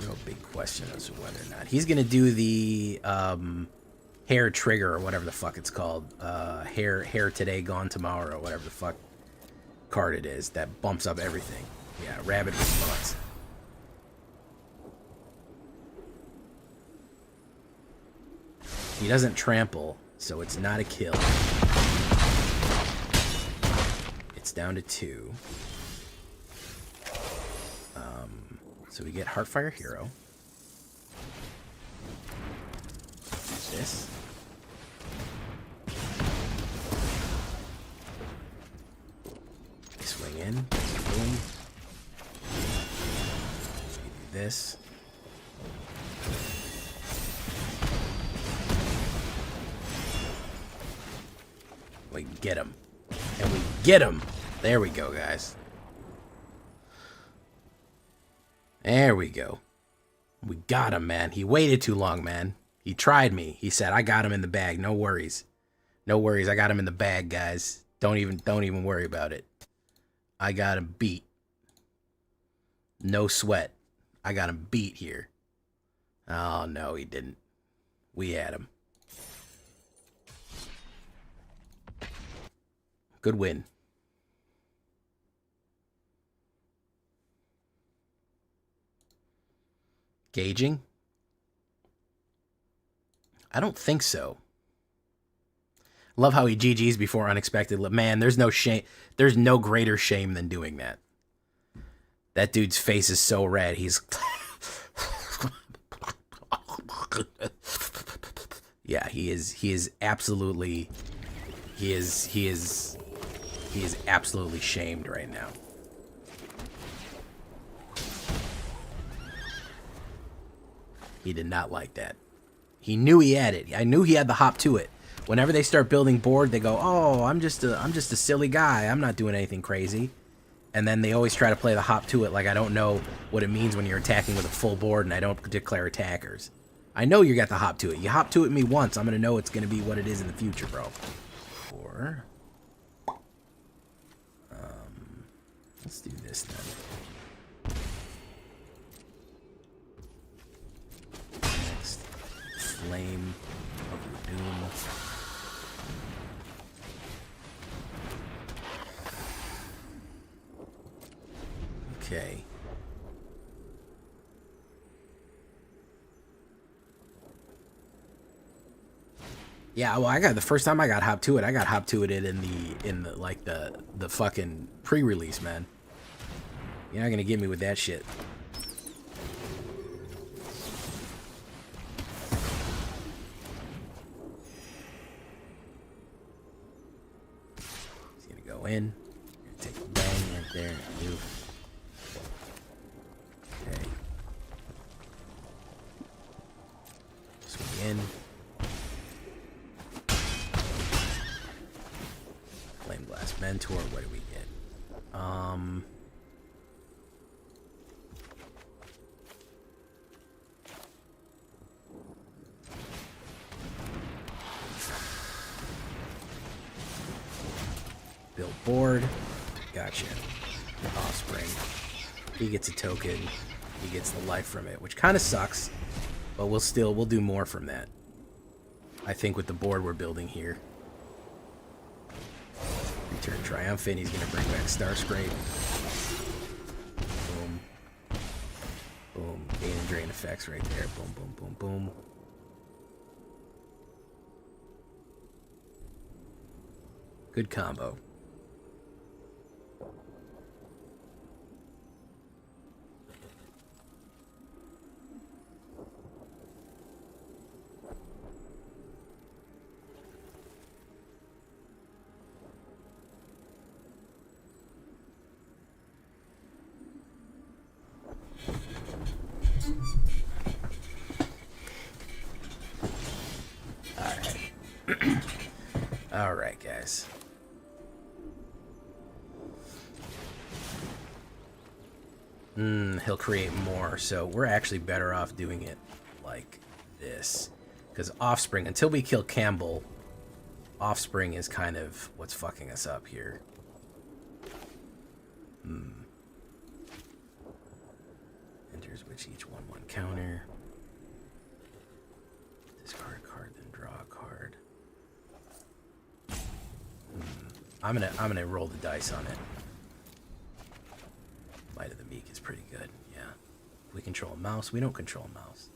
real big question as to whether or not he's gonna do the hair trigger or whatever the fuck it's called, hair today gone tomorrow, whatever the fuck card it is that bumps up everything. Yeah, rapid response. He doesn't trample, so it's not a kill. It's down to 2. So we get Heartfire Hero. This. Swing in. Boom. Do this. We get him. And we get him. There we go, guys. There we go. We got him, man. He waited too long, man. He tried me. He said, I got him in the bag. No worries. No worries. I got him in the bag, guys. Don't even worry about it. I got him beat. No sweat. I got him beat here. Oh, no, he didn't. We had him. Good win. Gauging? I don't think so. Love how he GG's before unexpected. Man, there's no shame. There's no greater shame than doing that. That dude's face is so red. He's... yeah, he is absolutely... He is absolutely shamed right now. He did not like that. He knew he had it. I knew he had the hop to it. Whenever they start building board, they go, "Oh, I'm just a silly guy. I'm not doing anything crazy." And then they always try to play the hop to it like I don't know what it means when you're attacking with a full board and I don't declare attackers. I know you got the hop to it. You hop to it me once, I'm going to know it's going to be what it is in the future, bro. Or... let's do this then. Next, Flame of the Doom. Okay. Yeah, well, I got the first time I got hop to it. I got hop to it in the like the fucking pre-release, man. You're not gonna get me with that shit. He's gonna go in. Gonna take a bang right there. Oof. Okay. Swing in. Flame Blast Mentor. What do we get? Build board. Gotcha. Offspring. He gets a token. He gets the life from it, which kind of sucks, but we'll do more from that. I think with the board we're building here. Return Triumphant. He's gonna bring back Starscrape. Boom. Boom. Gain and drain effects right there. Boom, boom, boom, boom. Good combo. Alright, guys. He'll create more, so we're actually better off doing it like this. Because Offspring, until we kill Campbell, Offspring is kind of what's fucking us up here. Enters which each 1/1 counter. Discard a card, then draw a card. I'm gonna roll the dice on it. Might of the Meek is pretty good, yeah. We control a mouse. We don't control a mouse.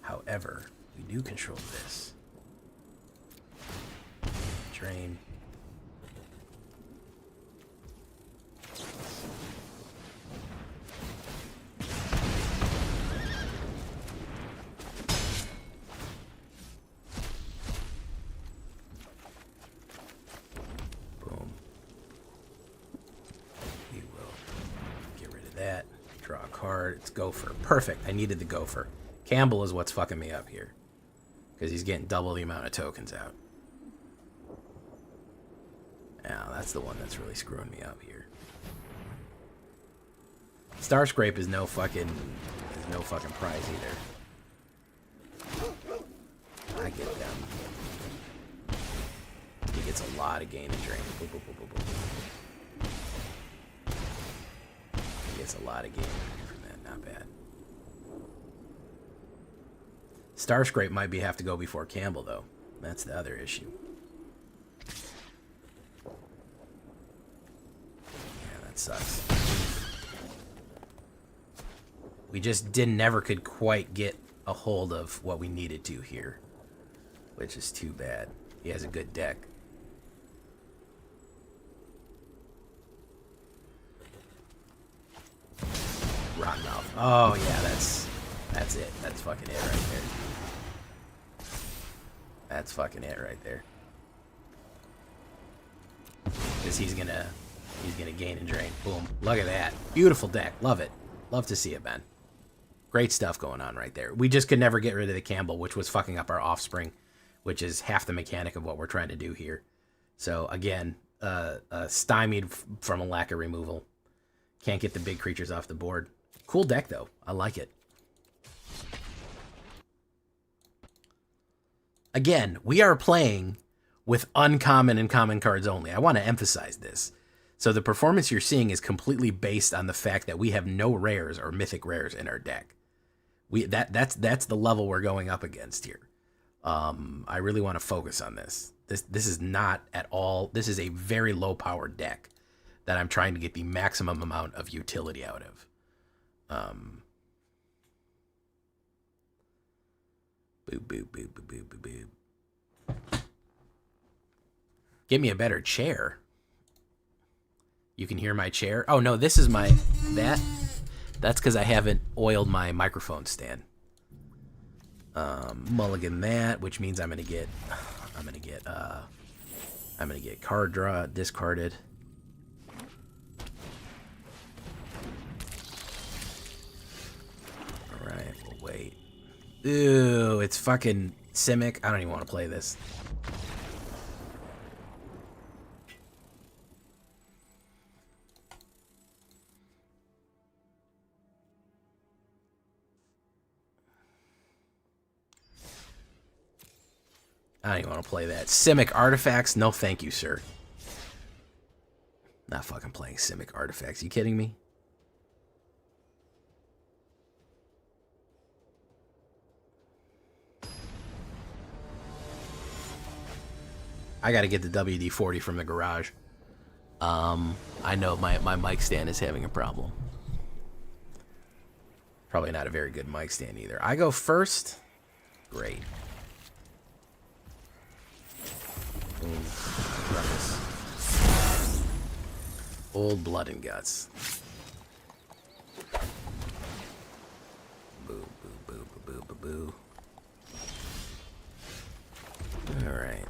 However, we do control this. Drain. Draw a card. It's Gopher. Perfect. I needed the Gopher. Campbell is what's fucking me up here. Because he's getting double the amount of tokens out. Now, that's the one that's really screwing me up here. Starscrape is no fucking prize either. I get them. He gets a lot of gain and drain. Boop, boop, boop, boop, boop. Gets a lot of game from that, not bad. Starscrape might have to go before Campbell, though. That's the other issue. Yeah, that sucks. We just never could quite get a hold of what we needed to here, which is too bad. He has a good deck. Rottenmouth. Oh yeah, that's it. That's fucking it right there. That's fucking it right there. Because he's gonna gain and drain. Boom. Look at that. Beautiful deck. Love it. Love to see it, man. Great stuff going on right there. We just could never get rid of the Campbell, which was fucking up our offspring, which is half the mechanic of what we're trying to do here. So again, stymied from a lack of removal. Can't get the big creatures off the board. Cool deck though. I like it. Again, we are playing with uncommon and common cards only. I want to emphasize this. So the performance you're seeing is completely based on the fact that we have no rares or mythic rares in our deck. That's the level we're going up against here. I really want to focus on this. This is not at all. This is a very low powered deck that I'm trying to get the maximum amount of utility out of. Boop, boop, boop, boop, boop, boop, boop. Give me a better chair. You can hear my chair. Oh no, this is my that's because I haven't oiled my microphone stand. Mulligan that, which means I'm gonna get card draw discarded. Alright, we'll wait. Ooh, it's fucking Simic. I don't even want to play this. I don't even want to play that. Simic Artifacts? No thank you, sir. Not fucking playing Simic Artifacts. You kidding me? I gotta get the WD-40 from the garage. I know my mic stand is having a problem. Probably not a very good mic stand either. I go first. Great. Old Blood and Guts. Boo, boo, boo, boo, boo, boo, boo. Alright.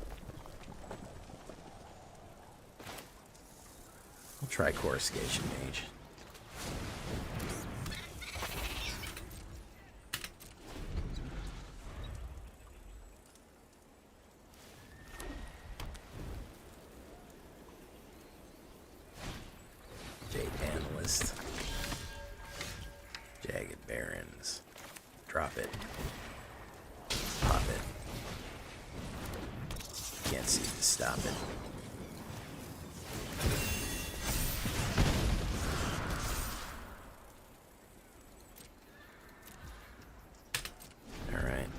I'll try Coruscation Mage. Jade Analyst. Jagged Barrens. Drop it. Pop it. Can't seem to stop it. Alright.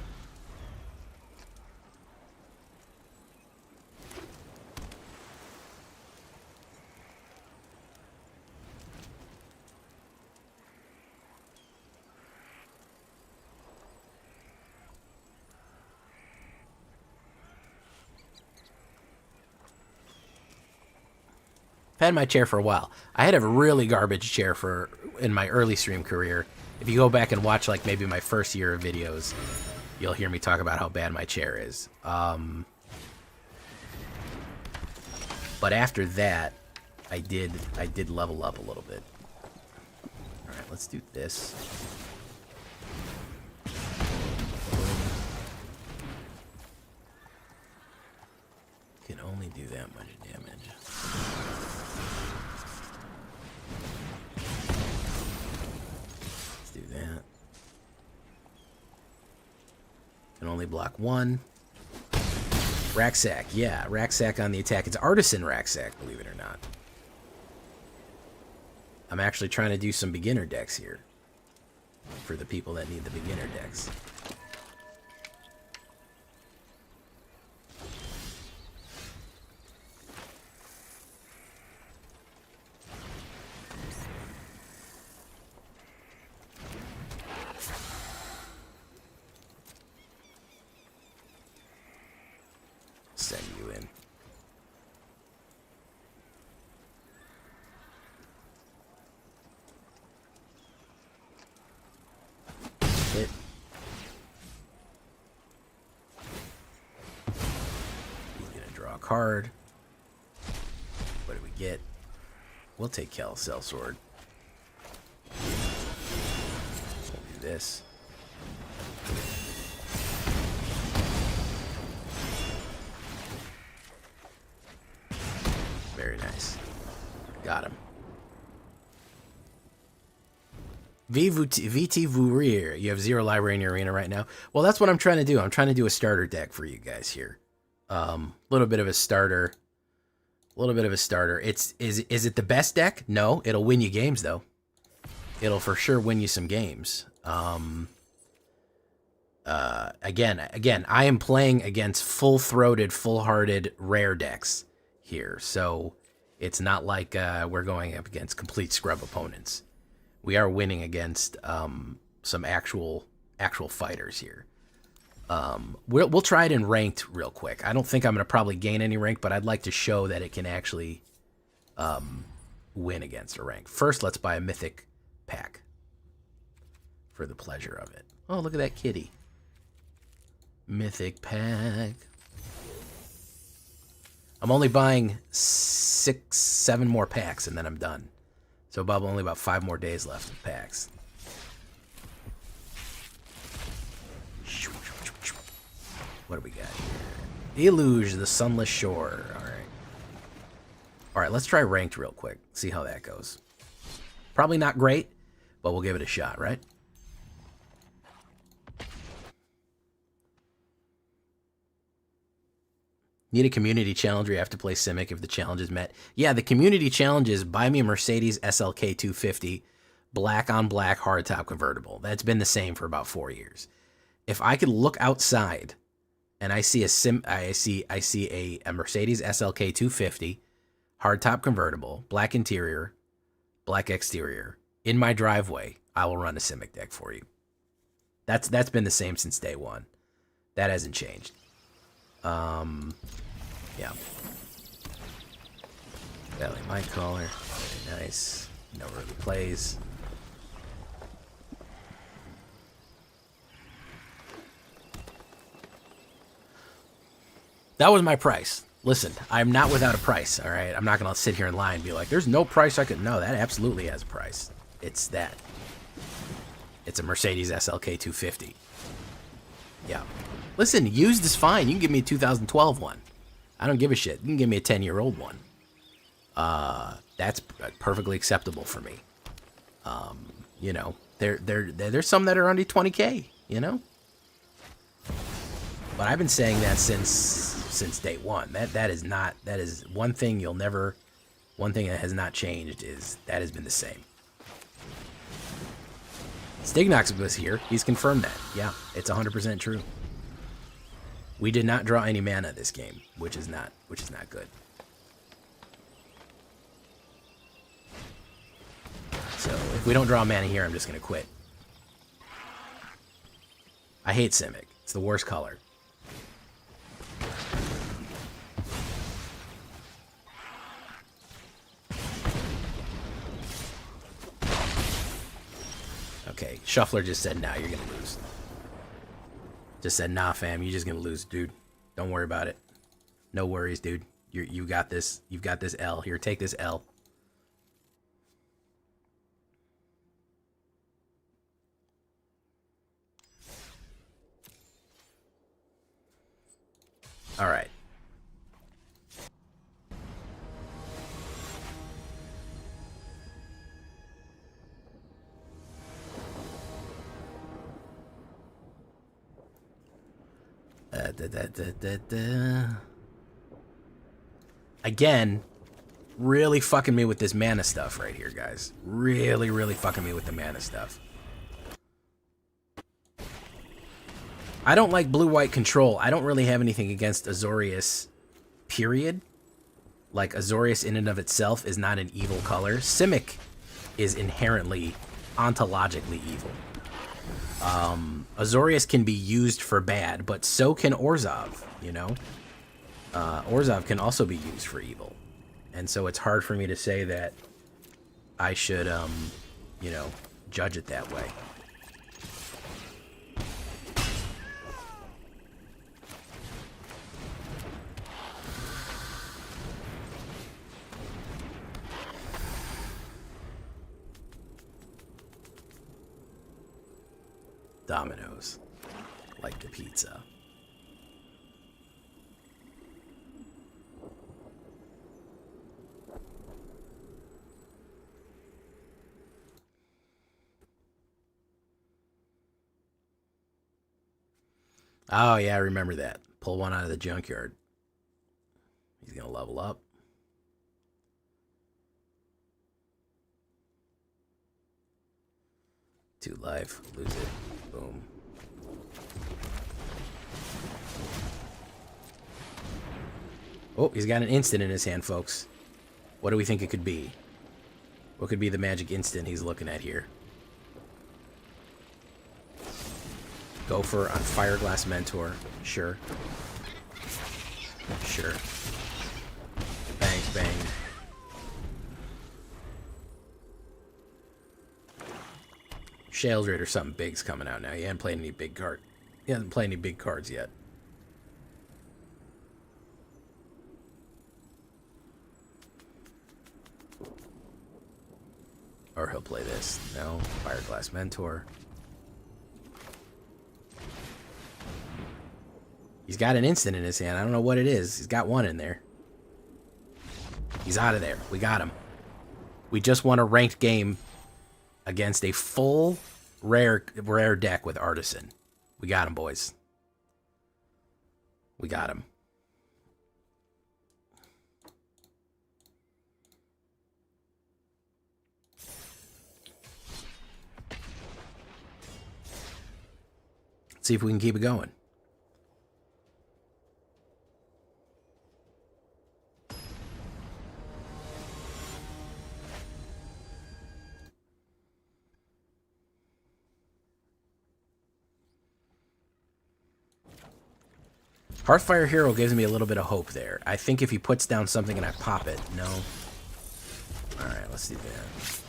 I've had my chair for a while. I had a really garbage chair in my early stream career. If you go back and watch like maybe my first year of videos, you'll hear me talk about how bad my chair is. But after that, I did level up a little bit. All right, let's do this. Can only do that much damage. Do that. Can only block one. Racksack, yeah, Racksack on the attack. It's Artisan Racksack, believe it or not. I'm actually trying to do some beginner decks here. For the people that need the beginner decks. card. What do we get? We'll take Kel Sellsword. We'll do this. Very nice. Got him. VT Vourir. You have 0 library in your arena right now. Well, that's what I'm trying to do. I'm trying to do a starter deck for you guys here. Little bit of a starter. A little bit of a starter. Is it the best deck? No. It'll win you games, though. It'll for sure win you some games. Again, I am playing against full-throated, full-hearted rare decks here. So it's not like we're going up against complete scrub opponents. We are winning against some actual fighters here. We'll try it in ranked real quick. I don't think I'm going to probably gain any rank, but I'd like to show that it can actually win against a rank. First, let's buy a mythic pack for the pleasure of it. Oh, look at that kitty. Mythic pack. I'm only buying 6, 7 more packs, and then I'm done. So only about 5 more days left of packs. What do we got here? Deluge, the Sunless Shore. All right, let's try ranked real quick. See how that goes. Probably not great, but we'll give it a shot, right? Need a community challenge where you have to play Simic if the challenge is met. Yeah, the community challenge is buy me a Mercedes SLK 250, black on black hardtop convertible. That's been the same for about 4 years. If I could look outside and I see a Mercedes SLK 250, hardtop convertible, black interior, black exterior, in my driveway, I will run a Simic deck for you. That's been the same since day one. That hasn't changed. Yeah. Valley Might Caller. Very nice. No early plays. That was my price. Listen, I'm not without a price, all right? I'm not going to sit here and lie and be like, there's no price I could... No, that absolutely has a price. It's that. It's a Mercedes SLK 250. Yeah. Listen, used is fine. You can give me a 2012 one. I don't give a shit. You can give me a 10-year-old one. That's perfectly acceptable for me. You know, there's some that are under 20K, you know? But I've been saying that since day one. That is one thing one thing that has not changed is that has been the same. Stignox was here. He's confirmed that. Yeah, it's 100% true. We did not draw any mana this game, which is not good. So if we don't draw mana here, I'm just gonna quit. I hate Simic. It's the worst color. Okay, Shuffler just said, nah, you're gonna lose. Just said, nah, fam, you're just gonna lose, dude. Don't worry about it. No worries, dude. You got this. You've got this L. Here, take this L. All right. Again, really fucking me with this mana stuff right here, guys. Really, really fucking me with the mana stuff. I don't like blue-white control. I don't really have anything against Azorius, period. Like, Azorius in and of itself is not an evil color. Simic is inherently, ontologically evil. Azorius can be used for bad, but so can Orzhov, you know? Orzhov can also be used for evil. And so it's hard for me to say that I should, you know, judge it that way. Domino's. Like the pizza. Oh, yeah, I remember that. Pull one out of the junkyard. He's going to level up. Two life. Lose it. Boom. Oh, he's got an instant in his hand, folks. What do we think it could be? What could be the magic instant he's looking at here? Gopher on Fireglass Mentor. Sure. Sure. Bang, bang. Sheldred or something big's coming out now. He hasn't played any big card. He hasn't played any big cards yet. Or he'll play this. No. Fireglass Mentor. He's got an instant in his hand. I don't know what it is. He's got one in there. He's out of there. We got him. We just won a ranked game against a full rare deck with Artisan. We got him, boys. We got him. Let's see if we can keep it going. Hearthfire Hero gives me a little bit of hope there. I think if he puts down something and I pop it, no. Alright, let's do that.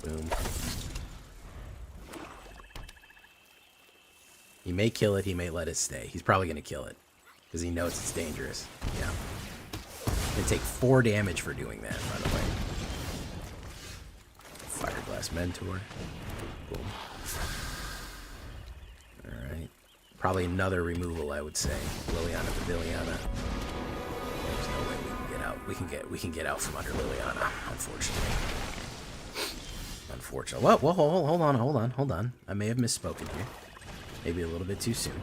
Boom. He may kill it, he may let it stay. He's probably going to kill it, because he knows it's dangerous. Yeah. Gonna take 4 damage for doing that, by the way. Fireglass Mentor. Boom. Alright. Probably another removal, I would say. Liliana to Villainy. There's no way we can get out. We can get out from under Liliana, unfortunately. Unfortunately. Well, hold on. I may have misspoken here. Maybe a little bit too soon.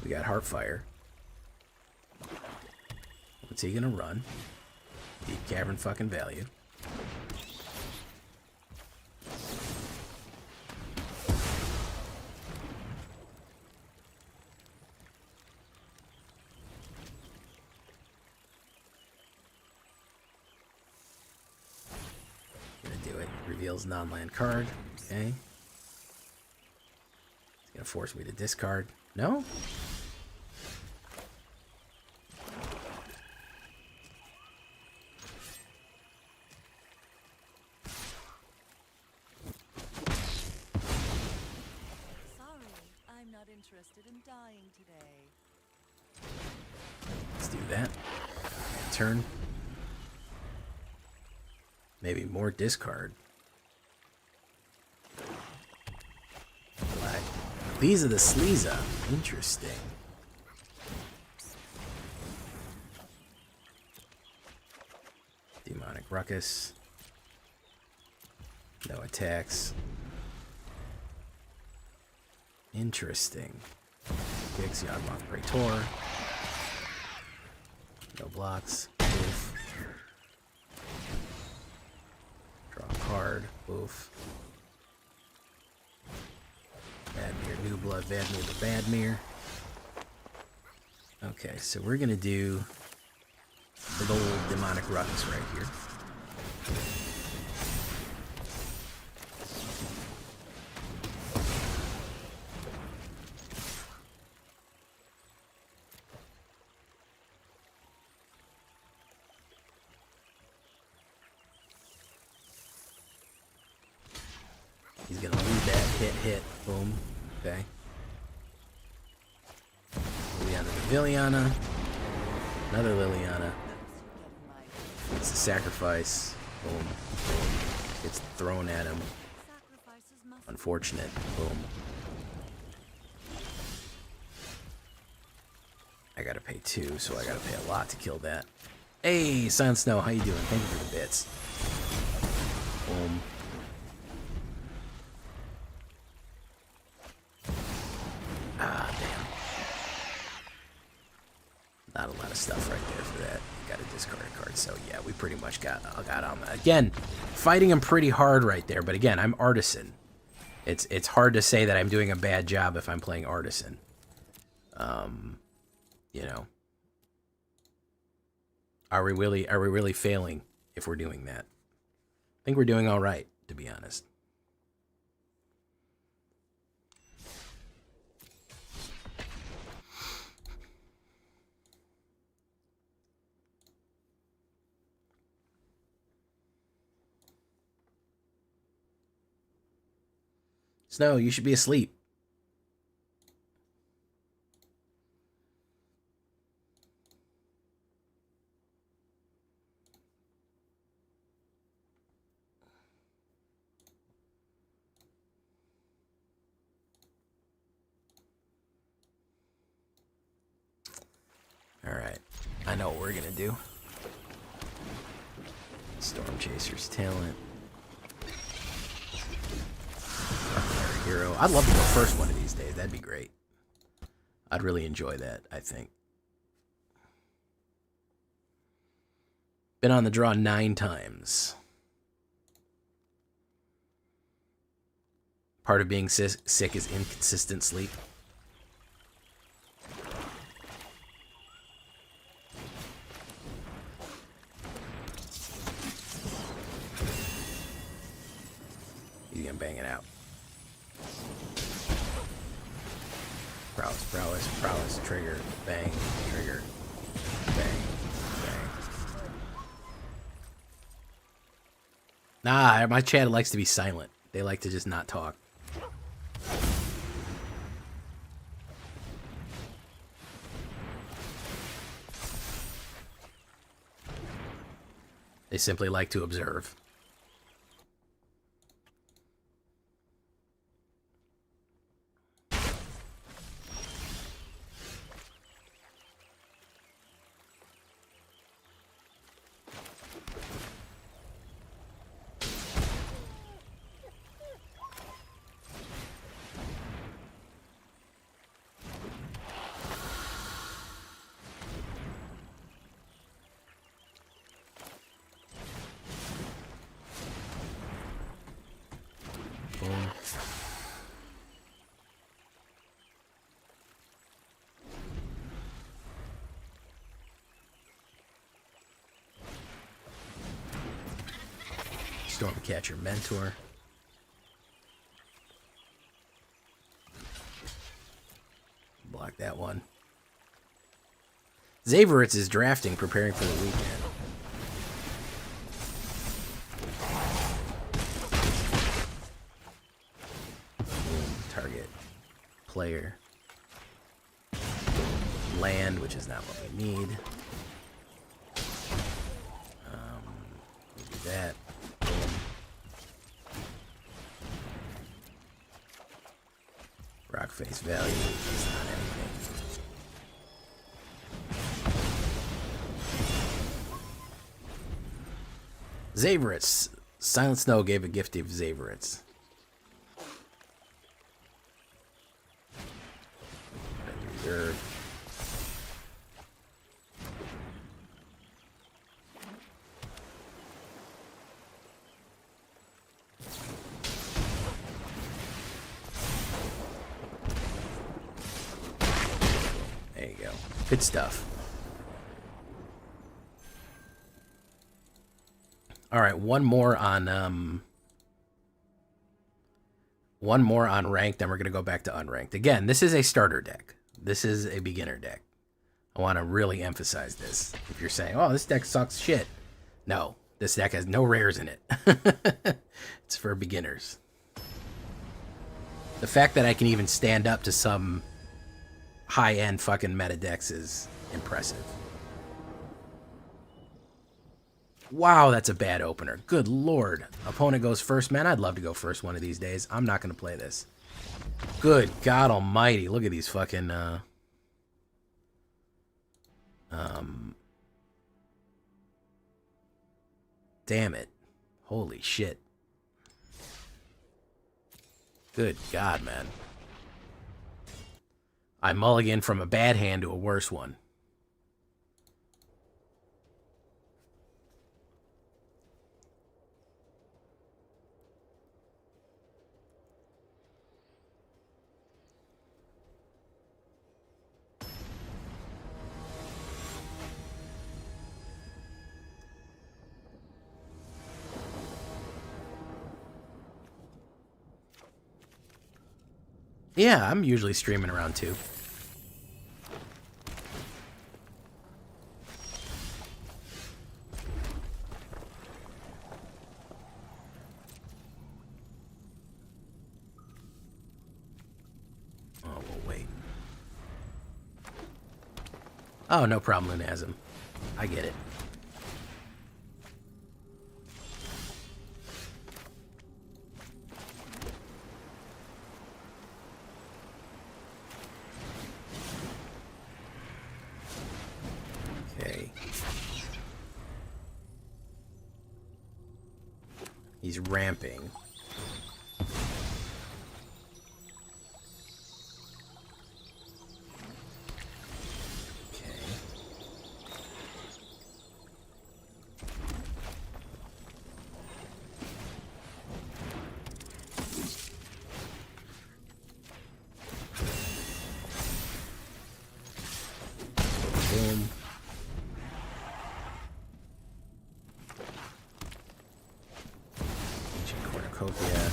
We got Heartfire. What's he gonna run? Deep Cavern fucking value. Gonna do it. Reveals non-land card. Okay. He's gonna force me to discard. No? In dying today. Let's do that. Turn. Maybe more discard. Black. These are the Sleeza. Interesting. Demonic Ruckus. No attacks. Interesting. Kicks Yawgmoth Praetor. No blocks. Oof. Draw a card. Oof. Badmere, New Blood, Badmere to Badmere. Okay, so we're gonna do the old Demonic Ruckus right here. He's gonna lead that. Hit. Boom. Okay. Liliana to Villainy. Another Liliana. Those who get in my way It's a sacrifice. Boom. Boom. It's thrown at him. sacrifices must Unfortunate. Boom. I gotta pay 2, so I gotta pay a lot to kill that. Hey, Silent Snow, how you doing? Thank you for the bits. Boom. Ah, damn. Not a lot of stuff right there for that. Got a discard card, so yeah, we pretty much got on that. Again, fighting him pretty hard right there, but again, I'm Artisan. It's hard to say that I'm doing a bad job if I'm playing Artisan. You know. Are we really failing if we're doing that? I think we're doing all right, to be honest. Snow, you should be asleep. Alright, I know what we're gonna do. Storm Chaser's talent. Our hero. I'd love to go first one of these days. That'd be great. I'd really enjoy that, I think. Been on the draw 9 times. Part of being sick is inconsistent sleep. He's gonna bang it out. Prowess, prowess, prowess, trigger, bang, trigger, bang, bang. Nah, my chat likes to be silent. They like to just not talk. They simply like to observe. Stormcatcher Mentor. Block that one. Zaveritz is drafting, preparing for the weekend. Target player. Land, which is not what we need. We'll do that. Rock face value is not anything. Zaveritz. Silent Snow gave a gift of Zaveritz. Reserve. There you go. Good stuff. All right, one more on ranked, then we're gonna go back to unranked. Again, this is a starter deck. This is a beginner deck. I want to really emphasize this. If you're saying, "Oh, this deck sucks shit," no, this deck has no rares in it. It's for beginners. The fact that I can even stand up to some high-end fucking meta decks is impressive. Wow, that's a bad opener. Good lord. Opponent goes first. Man, I'd love to go first one of these days. I'm not going to play this. Good God almighty. Look at these fucking... Damn it. Holy shit. Good God, man. I mulligan from a bad hand to a worse one. Yeah, I'm usually streaming around 2. Oh, we'll wait. Oh, no problem, Lunasm. I get it. Okay. He's ramping. Boom. Ancient cornucopia.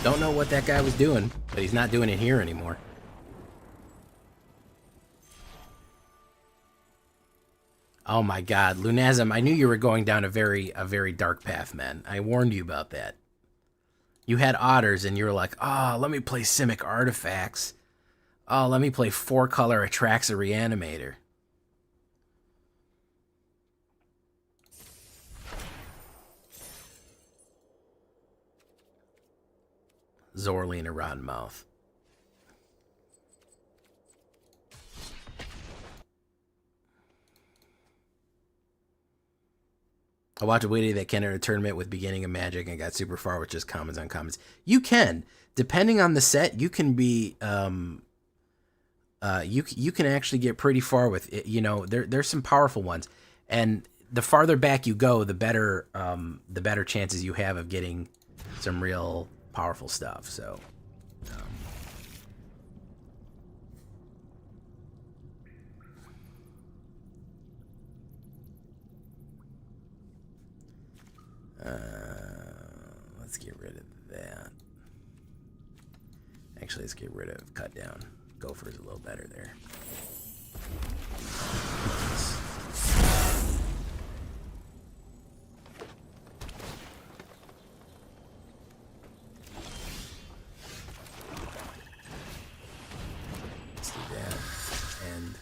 Don't know what that guy was doing, but he's not doing it here anymore. Oh my God, Lunasm, I knew you were going down a very dark path, man. I warned you about that. You had otters and you were like, oh, let me play Simic Artifacts. Oh, let me play 4-color Atraxa Reanimator. Zorley and a rotten mouth. I watched a video that can enter a tournament with beginning of Magic and got super far with just commons on commons. You can, depending on the set, you can be, you can actually get pretty far with it. You know, there's some powerful ones, and the farther back you go, the better chances you have of getting some real powerful stuff. So. Let's get rid of that. Actually, let's get rid of cut down. Gopher's a little better there. Let's do that. And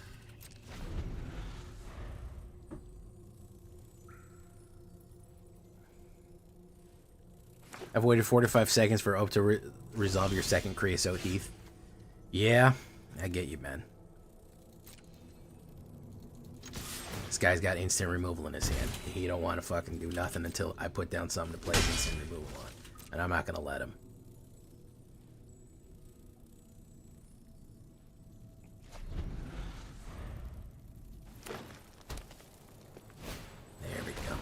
I've waited 45 seconds for Ope to resolve your second creosote, Heath. Yeah, I get you, man. This guy's got instant removal in his hand. He don't want to fucking do nothing until I put down something to play instant removal on. And I'm not going to let him. There we go.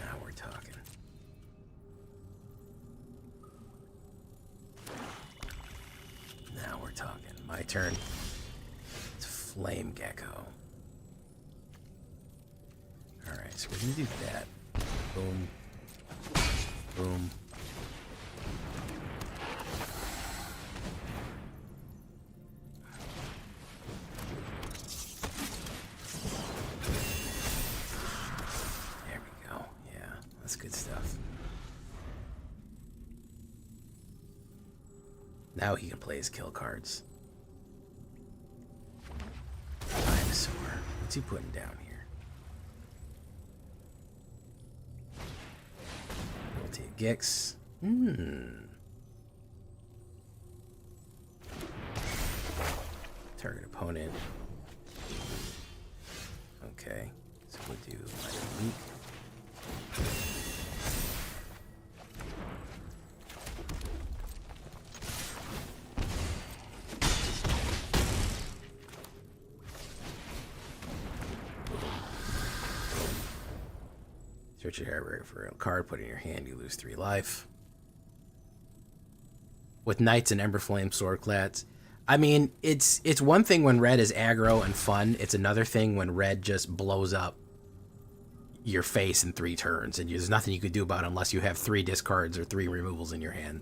Now we're talking. Now we're talking. My turn. It's Flame Gecko. Alright, so we're gonna do that. Boom. Boom. There we go. Yeah, that's good stuff. Now he can play his kill cards. Dinosaur. What's he putting down here? Multi Gix. Target opponent. Okay. So we'll do Minor Leak. Search your hierarchy for a card, put it in your hand, you lose 3 life. With Knights and Emberflame Swordclats. I mean, it's one thing when red is aggro and fun. It's another thing when red just blows up your face in 3 turns, and there's nothing you could do about it unless you have 3 discards or 3 removals in your hand.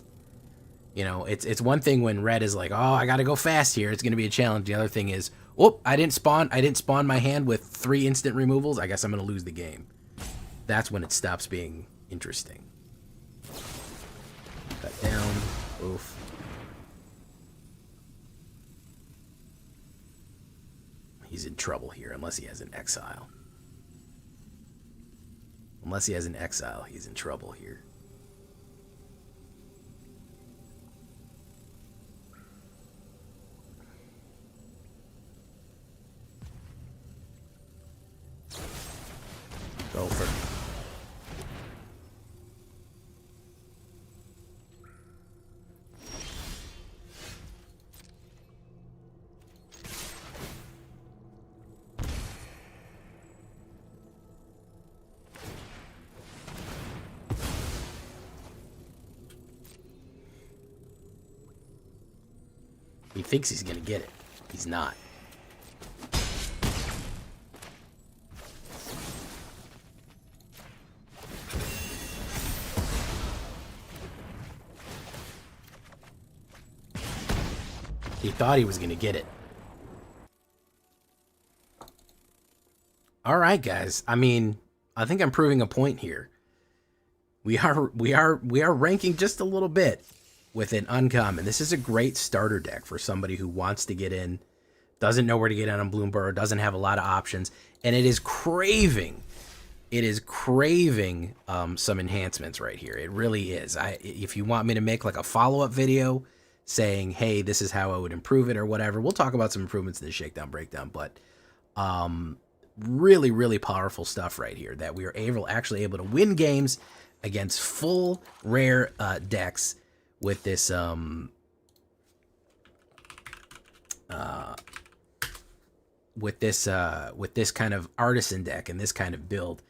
You know, it's one thing when red is like, oh, I gotta go fast here. It's gonna be a challenge. The other thing is, whoop, I didn't spawn my hand with 3 instant removals. I guess I'm gonna lose the game. That's when it stops being interesting. Cut down. Oof. He's in trouble here unless he has an exile. Unless he has an exile, he's in trouble here. Go for it. He thinks he's gonna get it. He's not. He thought he was gonna get it. All right, guys. I mean, I think I'm proving a point here. We are ranking just a little bit with an uncommon. This is a great starter deck for somebody who wants to get in, doesn't know where to get in on Bloomburrow, doesn't have a lot of options, and it is craving some enhancements right here. It really is. If you want me to make like a follow-up video saying, hey, this is how I would improve it or whatever, we'll talk about some improvements in the shakedown breakdown, but really, really powerful stuff right here that we are actually able to win games against full rare decks with this with this kind of artisan deck and this kind of build.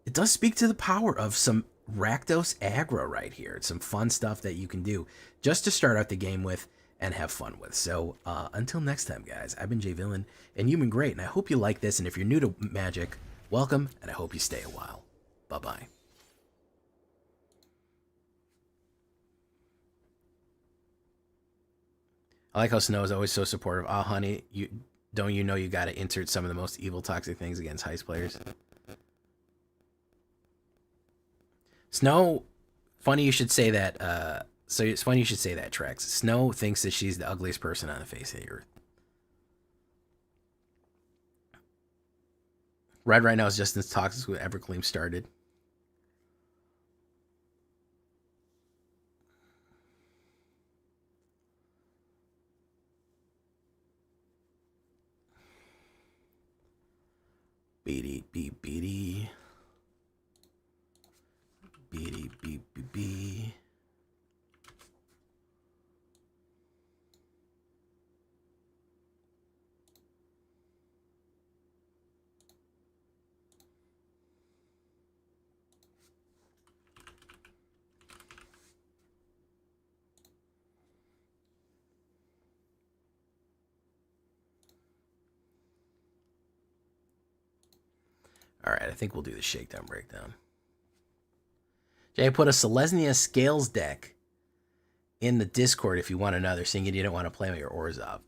It does speak to the power of some Rakdos aggro right here. It's some fun stuff that you can do just to start out the game with and have fun with. So until next time, guys, I've been Jay Villain, and you've been great, and I hope you like this, and if you're new to Magic, welcome, and I hope you stay a while. Bye-bye. I like how Snow is always so supportive. Ah, honey, don't you know you got to insert some of the most evil, toxic things against heist players? Snow, funny you should say that. So it's funny you should say that, Trex. Snow thinks that she's the ugliest person on the face of the earth. Red right now is just as toxic as Evercleam started. Beady, beep, beady. Beady, beep, beep, beep. All right, I think we'll do the shakedown breakdown. Jay, put a Selesnya Scales deck in the Discord if you want another, seeing you don't want to play your Orzhov.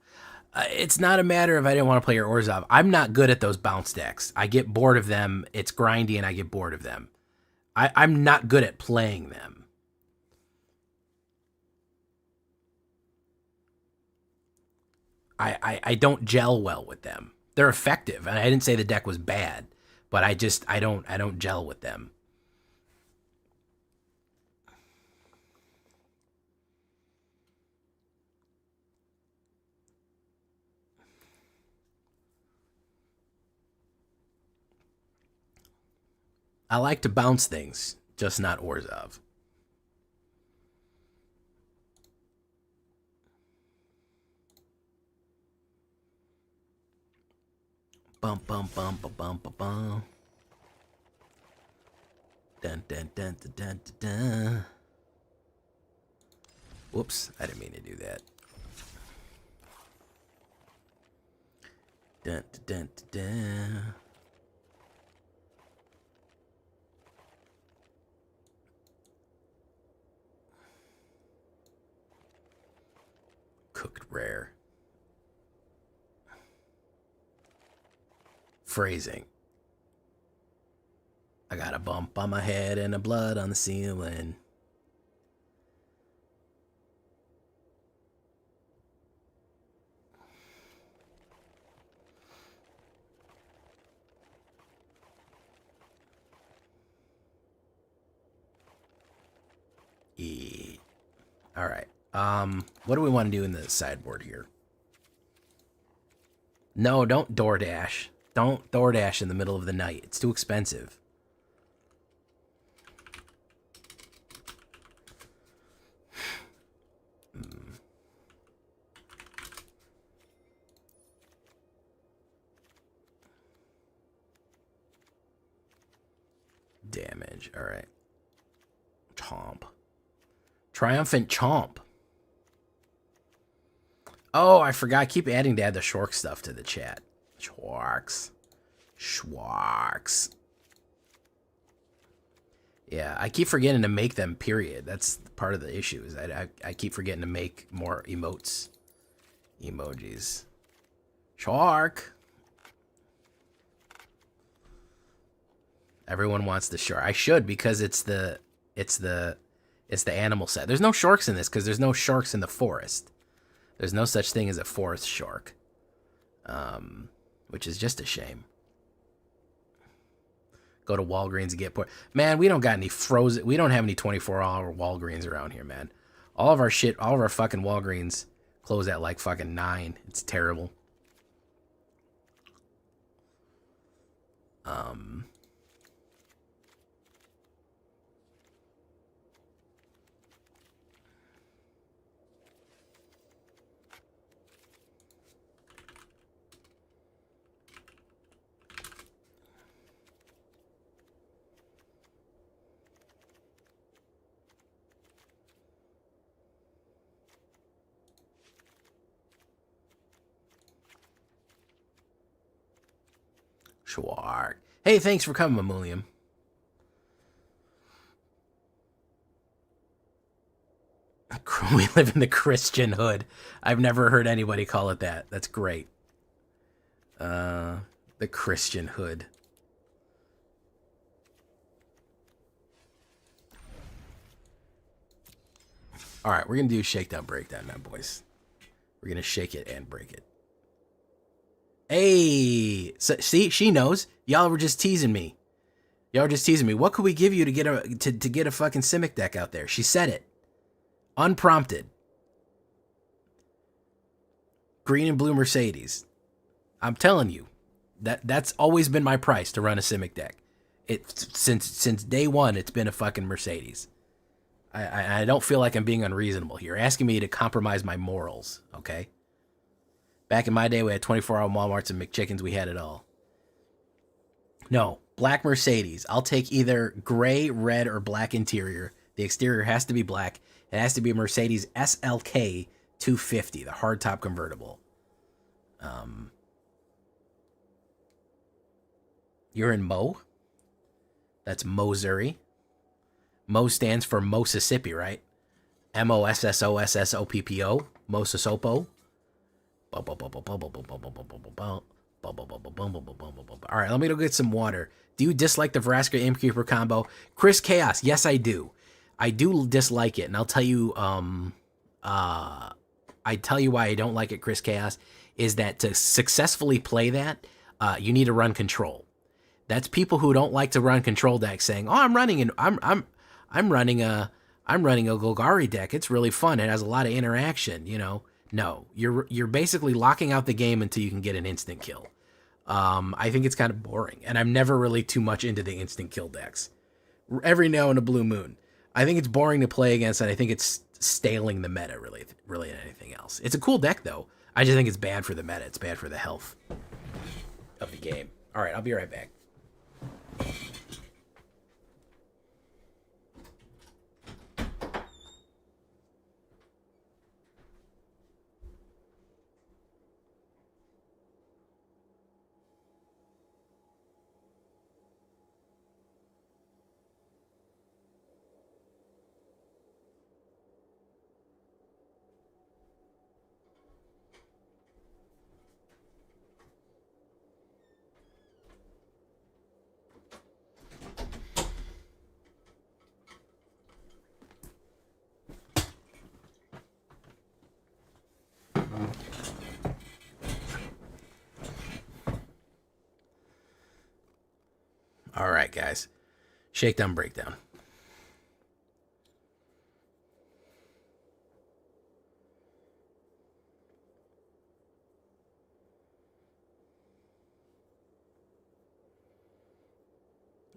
It's not a matter of I didn't want to play your Orzhov. I'm not good at those bounce decks. I get bored of them. It's grindy and I get bored of them. I'm not good at playing them. I don't gel well with them. They're effective, and I didn't say the deck was bad, but I don't gel with them. I like to bounce things, just not Orzhov. Bum bum bum bum bum bum bum. Dun dun dun dun dun dun dun. Whoops, I didn't mean to do that. Dun dun dun dun. Cooked rare. Phrasing. I got a bump on my head and a blood on the ceiling. All right. What do we want to do in the sideboard here? No, don't DoorDash. Don't DoorDash in the middle of the night. It's too expensive. Damage. All right. Chomp. Triumphant Chomp. Oh, I forgot. I keep adding to add the Shork stuff to the chat. Schwarks. Schwarks. Yeah, I keep forgetting to make them, period. That's part of the issue. Is I keep forgetting to make more emotes. Emojis. Shark. Everyone wants the shark. I should, because it's the animal set. There's no sharks in this because there's no sharks in the forest. There's no such thing as a forest shark. Which is just a shame. Go to Walgreens and get port. Man, we don't got any frozen. We don't have any 24-hour Walgreens around here, man. All of our shit, all of our fucking Walgreens close at like fucking 9. It's terrible. Schwark. Hey, thanks for coming, Mamulium. We live in the Christian hood. I've never heard anybody call it that. That's great. The Christian hood. All right, we're going to do shakedown breakdown now, boys. We're going to shake it and break it. Hey, so, see, she knows. Y'all were just teasing me. Y'all were just teasing me. What could we give you to get a fucking Simic deck out there? She said it. Unprompted. Green and blue Mercedes. I'm telling you, that's always been my price to run a Simic deck. Since day one, it's been a fucking Mercedes. I don't feel like I'm being unreasonable here. You're asking me to compromise my morals, okay? Back in my day, we had 24-hour Walmarts and McChickens. We had it all. No, black Mercedes. I'll take either gray, red, or black interior. The exterior has to be black. It has to be a Mercedes SLK 250, the hardtop convertible. You're in Mo? That's Missouri. Mo stands for Mississippi, right? Mossosoppo. Mossosopo. All right, let me go get some water. Do you dislike the Vraska Imkeeper combo? Chris Chaos, yes, I do. I do dislike it, and I'll tell you. I tell you why I don't like it, Chris Chaos, is that to successfully play that, you need to run control. That's people who don't like to run control decks saying, "Oh, I'm running a Golgari deck. It's really fun. It has a lot of interaction." You know, no, you're basically locking out the game until you can get an instant kill. I think it's kind of boring, and I'm never really too much into the instant kill decks. Every now and a blue moon, I think it's boring to play against, and I think it's staling the meta really than anything else. It's a cool deck though. I just think it's bad for the meta. It's bad for the health of the game. All right, I'll be right back. All right, guys. Shakedown, breakdown.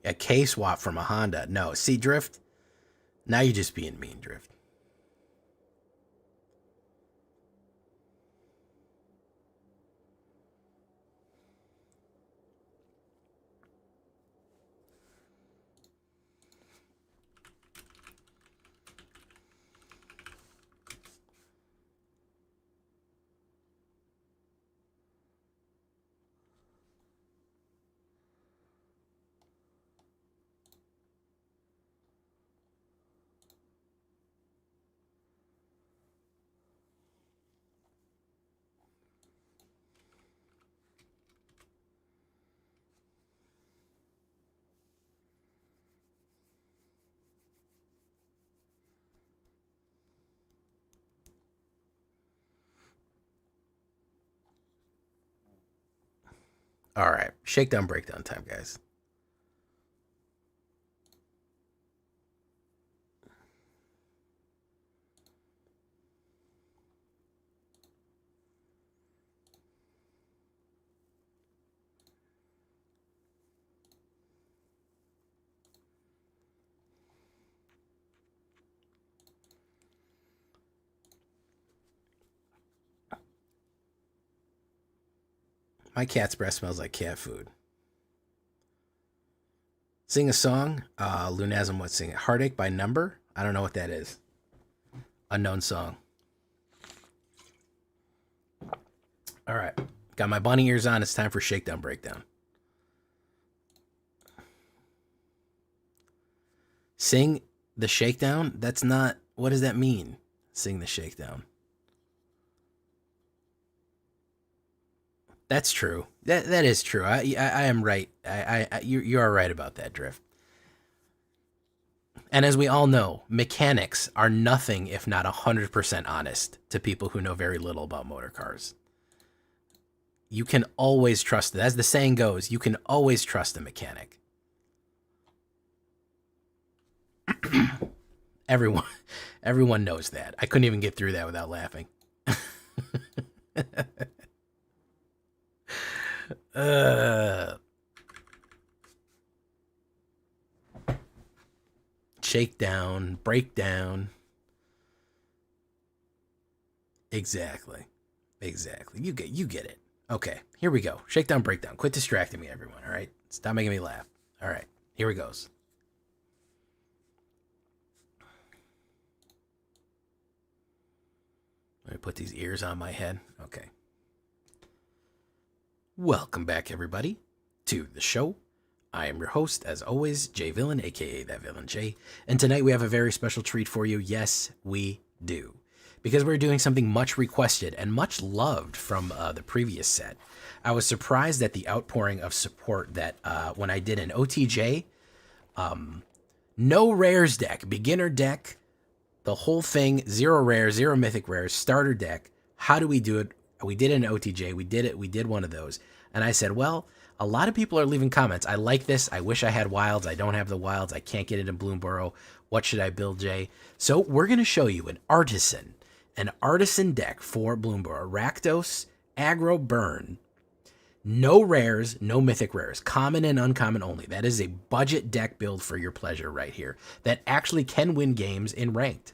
A K-swap from a Honda. No, see, Drift? Now you're just being mean, Drift. All right, shakedown, breakdown time, guys. My cat's breath smells like cat food. Sing a song. Lunasm, what sing it? Heartache by Number? I don't know what that is. Unknown song. All right. Got my bunny ears on. It's time for shakedown, breakdown. Sing the shakedown? That's not... What does that mean? Sing the shakedown. That's true. That is true. I am right. You are right about that, Drift. And as we all know, mechanics are nothing if not 100% honest to people who know very little about motor cars. You can always trust it. As the saying goes, you can always trust a mechanic. Everyone knows that. I couldn't even get through that without laughing. Shakedown, breakdown. Exactly. You get it. Okay, here we go. Shakedown, breakdown. Quit distracting me, everyone, all right? Stop making me laugh. All right, here it goes. Let me put these ears on my head. Okay. Welcome back, everybody, to the show. I am your host, as always, Jay Villain, aka That Villain Jay, and tonight we have a very special treat for you. Yes, we do. Because we're doing something much requested and much loved from the previous set. I was surprised at the outpouring of support that when I did an OTJ, no rares deck, beginner deck, the whole thing, 0 rares, 0 mythic rares, starter deck. How do we do it? We did an OTJ, we did one of those. And I said, well, a lot of people are leaving comments. I like this. I wish I had wilds. I don't have the wilds. I can't get it in Bloomburrow. What should I build, Jay? So we're going to show you an artisan deck for Bloomburrow. Rakdos, aggro, burn. No rares, no mythic rares. Common and uncommon only. That is a budget deck build for your pleasure right here. That actually can win games in ranked.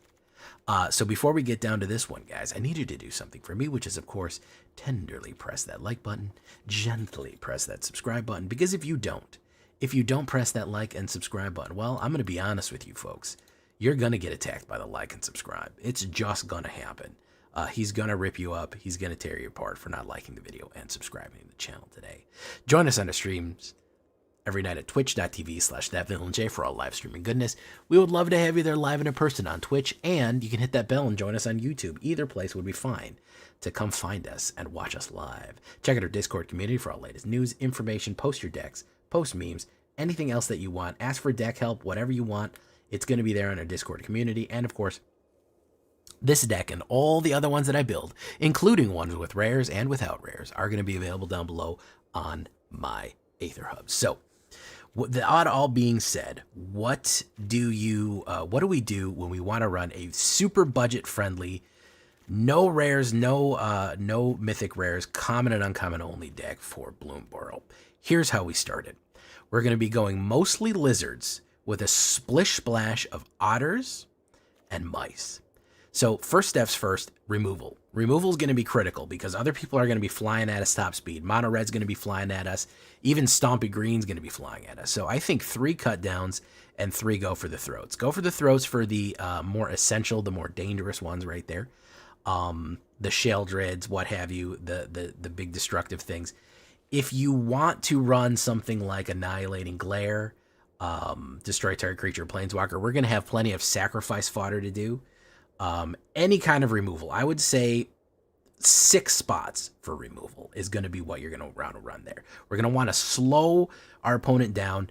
So before we get down to this one, guys, I need you to do something for me, which is, of course, tenderly press that like button, gently press that subscribe button, because if you don't press that like and subscribe button, well, I'm going to be honest with you folks. You're going to get attacked by the like and subscribe. It's just going to happen. He's going to rip you up. He's going to tear you apart for not liking the video and subscribing to the channel today. Join us on the streams every night at twitch.tv/thatvillainj for all live streaming goodness. We would love to have you there live and in person on Twitch, and you can hit that bell and join us on YouTube. Either place would be fine to come find us and watch us live. Check out our Discord community for all latest news, information, post your decks, post memes, anything else that you want. Ask for deck help, whatever you want. It's going to be there in our Discord community. And of course, this deck and all the other ones that I build, including ones with rares and without rares, are going to be available down below on my AetherHub. So, that all being said, what do we do when we want to run a super budget friendly, no rares, no mythic rares, common and uncommon only deck for Bloomburrow? Here's how we started. We're going to be going mostly lizards with a splish splash of otters and mice. So first steps first, removal. Removal is going to be critical because other people are going to be flying at us top speed. Mono red's going to be flying at us. Even Stompy green's going to be flying at us. So I think 3 cut downs and 3 go for the throats. Go for the throats for the more essential, the more dangerous ones right there. The Sheldrids, what have you, the big destructive things. If you want to run something like Annihilating Glare, destroy target creature, Planeswalker, we're going to have plenty of sacrifice fodder to do. Any kind of removal, I would say 6 spots for removal is going to be what you're going to want to run there. We're going to want to slow our opponent down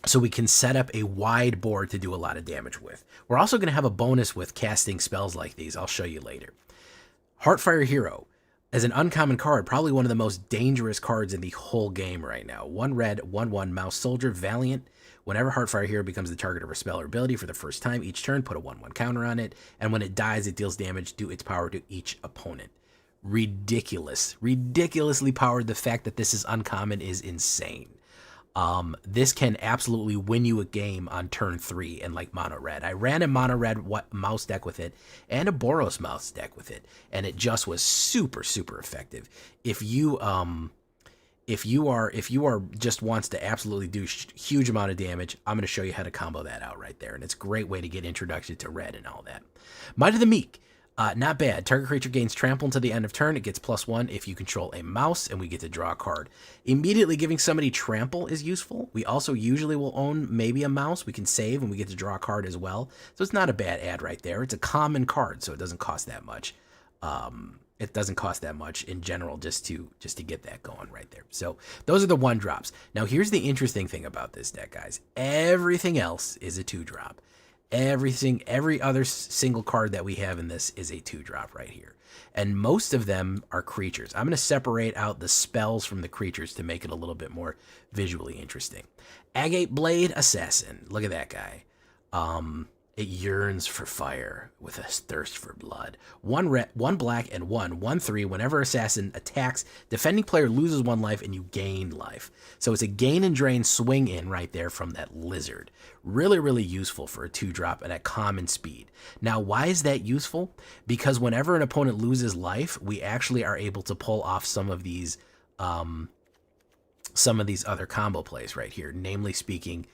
so we can set up a wide board to do a lot of damage with. We're also going to have a bonus with casting spells like these. I'll show you later. Heartfire Hero, as an uncommon card, probably one of the most dangerous cards in the whole game right now. 1 red, 1/1 Mouse Soldier, Valiant. Whenever Heartfire Hero becomes the target of a spell or ability for the first time each turn, put a 1/1 counter on it, and when it dies, it deals damage due its power to each opponent. Ridiculous. Ridiculously powered. The fact that this is uncommon is insane. This can absolutely win you a game on turn 3 in like mono red. I ran a mono red mouse deck with it and a Boros mouse deck with it, and it just was super, super effective. If you are just wants to absolutely do huge amount of damage, I'm going to show you how to combo that out right there. And it's a great way to get introduction to red and all that. Might of the Meek. Not bad. Target creature gains trample until the end of turn. It gets +1 if you control a mouse, and we get to draw a card. Immediately giving somebody trample is useful. We also usually will own maybe a mouse. We can save, and we get to draw a card as well. So it's not a bad ad right there. It's a common card, so it doesn't cost that much. It doesn't cost that much in general just to get that going right there. So those are the 1-drops. Now here's the interesting thing about this deck, guys. Everything else is a 2-drop. Every other single card that we have in this is a 2-drop right here. And most of them are creatures. I'm going to separate out the spells from the creatures to make it a little bit more visually interesting. Agate Blade Assassin. Look at that guy. It yearns for fire with a thirst for blood. 1 red, 1 black, and 1/3. Whenever assassin attacks, defending player loses 1 life and you gain life. So it's a gain and drain swing in right there from that lizard. Really, really useful for a 2-drop and at common speed. Now, why is that useful? Because whenever an opponent loses life, we actually are able to pull off some of these other combo plays right here. Namely speaking,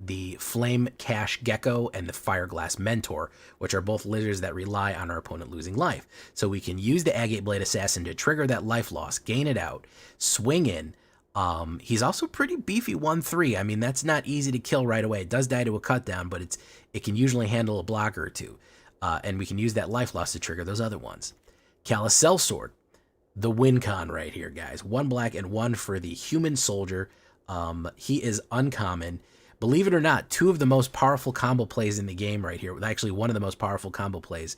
the Flame Cash Gecko and the Fireglass Mentor, which are both lizards that rely on our opponent losing life. So we can use the Agate Blade Assassin to trigger that life loss, gain it out, swing in, He's also pretty beefy 1/3. I mean, that's not easy to kill right away. It does die to a cut down, but it can usually handle a blocker or two. And we can use that life loss to trigger those other ones. Callous Sellsword, the win con right here, guys. 1 black and 1 for the human soldier. He is uncommon. Believe it or not, 2 of the most powerful combo plays in the game right here. Actually, one of the most powerful combo plays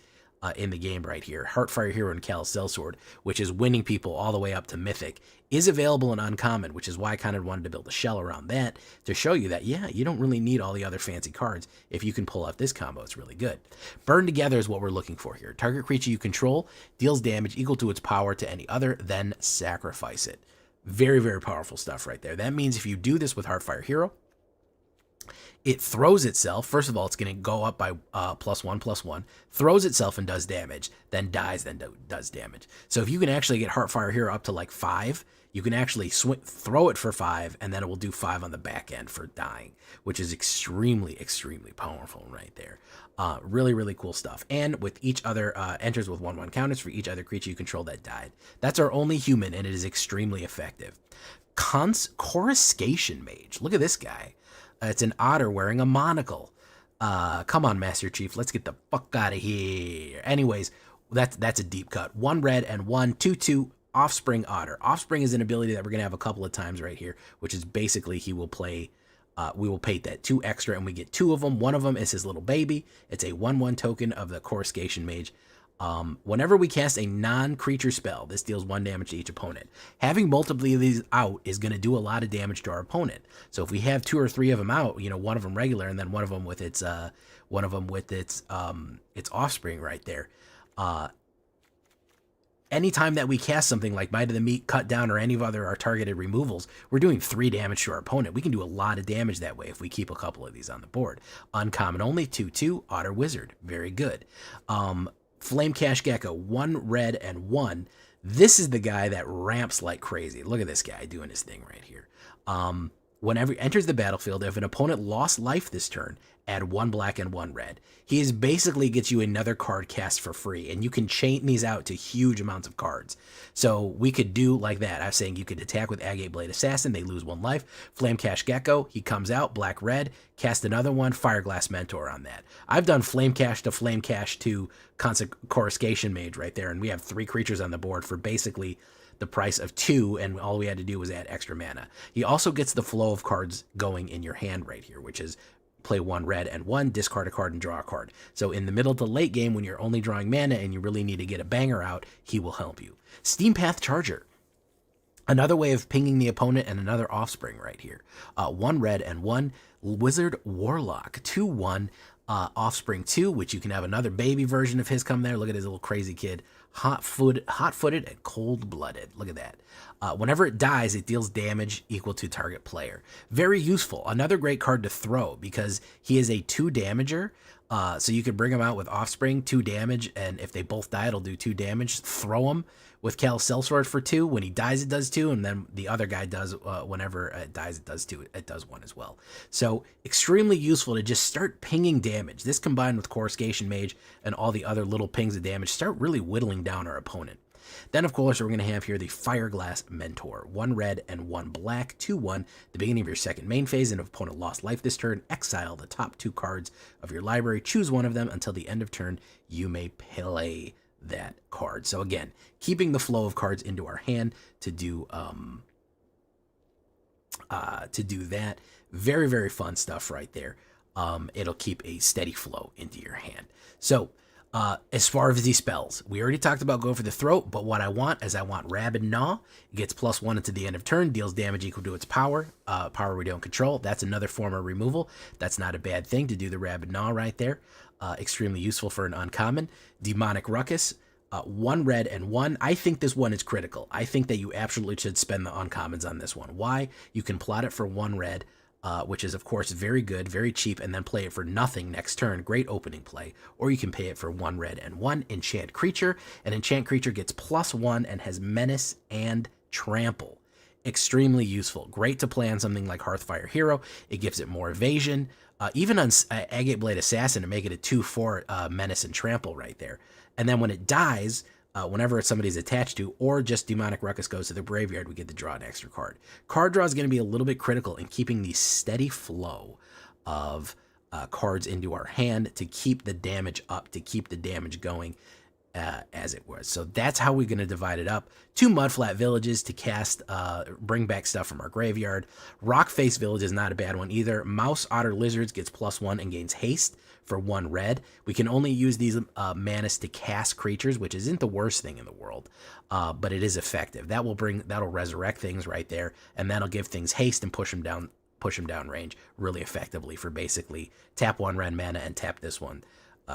in the game right here. Heartfire Hero and Callous Sellsword, which is winning people all the way up to Mythic, is available in Uncommon, which is why I kind of wanted to build a shell around that to show you that, yeah, you don't really need all the other fancy cards. If you can pull off this combo, it's really good. Burn Together is what we're looking for here. Target creature you control deals damage equal to its power to any other, then sacrifice it. Very, very powerful stuff right there. That means if you do this with Heartfire Hero, it throws itself. First of all, it's going to go up by +1/+1, throws itself and does damage, then dies, then does damage. So if you can actually get Heartfire Hero up to like 5, you can actually throw it for 5, and then it will do 5 on the back end for dying, which is extremely, extremely powerful right there. Really, really cool stuff. And with each other, enters with 1/1 counters for each other creature you control that died. That's our only human, and it is extremely effective. Coruscation Mage. Look at this guy. It's an otter wearing a monocle. Come on, Master Chief. Let's get the fuck out of here. Anyways, that's a deep cut. 1 red and 1 2/2 Offspring Otter. Offspring is an ability that we're going to have a couple of times right here, which is basically he will play, we will pay that 2 extra and we get 2 of them. One of them is his little baby. It's a 1/1 token of the Coruscation Mage. Whenever we cast a non-creature spell, this deals 1 damage to each opponent. Having multiple of these out is going to do a lot of damage to our opponent. So if we have 2 or 3 of them out, you know, one of them regular and then one of them with its offspring right there. Anytime that we cast something like Might of the Meat, Cut Down, or any of our targeted removals, we're doing 3 damage to our opponent. We can do a lot of damage that way if we keep a couple of these on the board. Uncommon only, 2/2 Otter Wizard. Very good. Flame Cash Gecko, 1 red and 1. This is the guy that ramps like crazy. Look at this guy doing his thing right here. Whenever he enters the battlefield, if an opponent lost life this turn, add 1 black and 1 red. He is basically gets you another card cast for free, and you can chain these out to huge amounts of cards. So we could do like that. I was saying you could attack with Agate Blade Assassin, they lose 1 life. Flame Cash Gecko, he comes out, black red, cast another one, Fireglass Mentor on that. I've done Flame Cash to Coruscation Mage right there, and we have 3 creatures on the board for basically the price of 2, and all we had to do was add extra mana. He also gets the flow of cards going in your hand right here, which is play 1 red and 1, discard a card and draw a card. So in the middle to late game when you're only drawing mana and you really need to get a banger out, he will help you. Steampath Charger. Another way of pinging the opponent and another offspring right here. 1 red and 1 Wizard Warlock. 2/1 Offspring 2, which you can have another baby version of his come there. Look at his little crazy kid. Hot-footed and cold-blooded. Look at that. Whenever it dies, it deals damage equal to target player. Very useful. Another great card to throw because he is a 2 damager. So you can bring him out with Offspring, 2 damage, and if they both die, it'll do 2 damage. Throw him with Callous Sellsword for 2. When he dies, it does 2, and then the other guy does, whenever it dies, it does 2. It does 1 as well. So extremely useful to just start pinging damage. This combined with Coruscation Mage and all the other little pings of damage, start really whittling down our opponent. Then, of course, we're going to have here the Fireglass Mentor. 1 red and 1 black, 2/1. The beginning of your second main phase, and if opponent lost life this turn, exile the top 2 cards of your library. Choose one of them until the end of turn. You may play that card. So again, keeping the flow of cards into our hand to do that. Very, very fun stuff right there. It'll keep a steady flow into your hand. So as far as these spells, we already talked about go for the throat, but what I want is I want Rabid Gnaw. It gets +1 until the end of turn, deals damage equal to its power, power we don't control. That's another form of removal. That's not a bad thing to do the Rabid Gnaw right there. Extremely useful for an uncommon. Demonic Ruckus, 1 red and 1. I think this one is critical. I think that you absolutely should spend the uncommons on this one. Why? You can plot it for 1 red, which is, of course, very good, very cheap, and then play it for nothing next turn. Great opening play. Or you can pay it for 1 red and 1 Enchant Creature. An Enchant Creature gets +1 and has Menace and Trample. Extremely useful. Great to play on something like Hearthfire Hero. It gives it more evasion. Even on Agate Blade Assassin, to make it a 2/4 Menace and Trample right there. And then when it dies, whenever somebody's attached to, or just Demonic Ruckus goes to the graveyard, we get to draw an extra card. Card draw is going to be a little bit critical in keeping the steady flow of cards into our hand to keep the damage up, to keep the damage going as it was. So that's how we're going to divide it up. 2 Mudflat Villages to cast, bring back stuff from our graveyard. Rockface Village is not a bad one either. Mouse Otter Lizards gets +1 and gains haste for 1 red. We can only use these manas to cast creatures, which isn't the worst thing in the world, but it is effective. That'll resurrect things right there, and that'll give things haste and push them down range really effectively for basically tap 1 red mana and tap this one.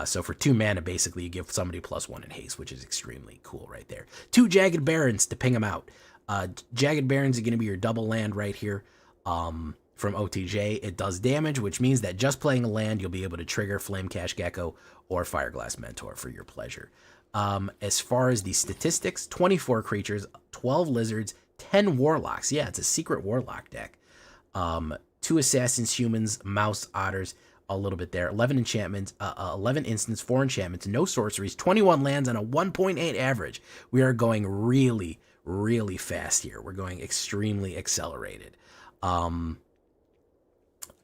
So for 2 mana, basically, you give somebody +1 in haste, which is extremely cool right there. 2 Jagged Barrens to ping them out. Jagged Barrens are going to be your double land right here from OTJ. It does damage, which means that just playing a land, you'll be able to trigger Flame Cash Gecko or Fireglass Mentor for your pleasure. As far as the statistics, 24 creatures, 12 lizards, 10 warlocks. Yeah, it's a secret warlock deck. 2 assassins, humans, mouse, otters, a little bit there. 11 enchantments, 11 instants, 4 enchantments, no sorceries, 21 lands on a 1.8 average. We are going really, really fast here. We're going extremely accelerated.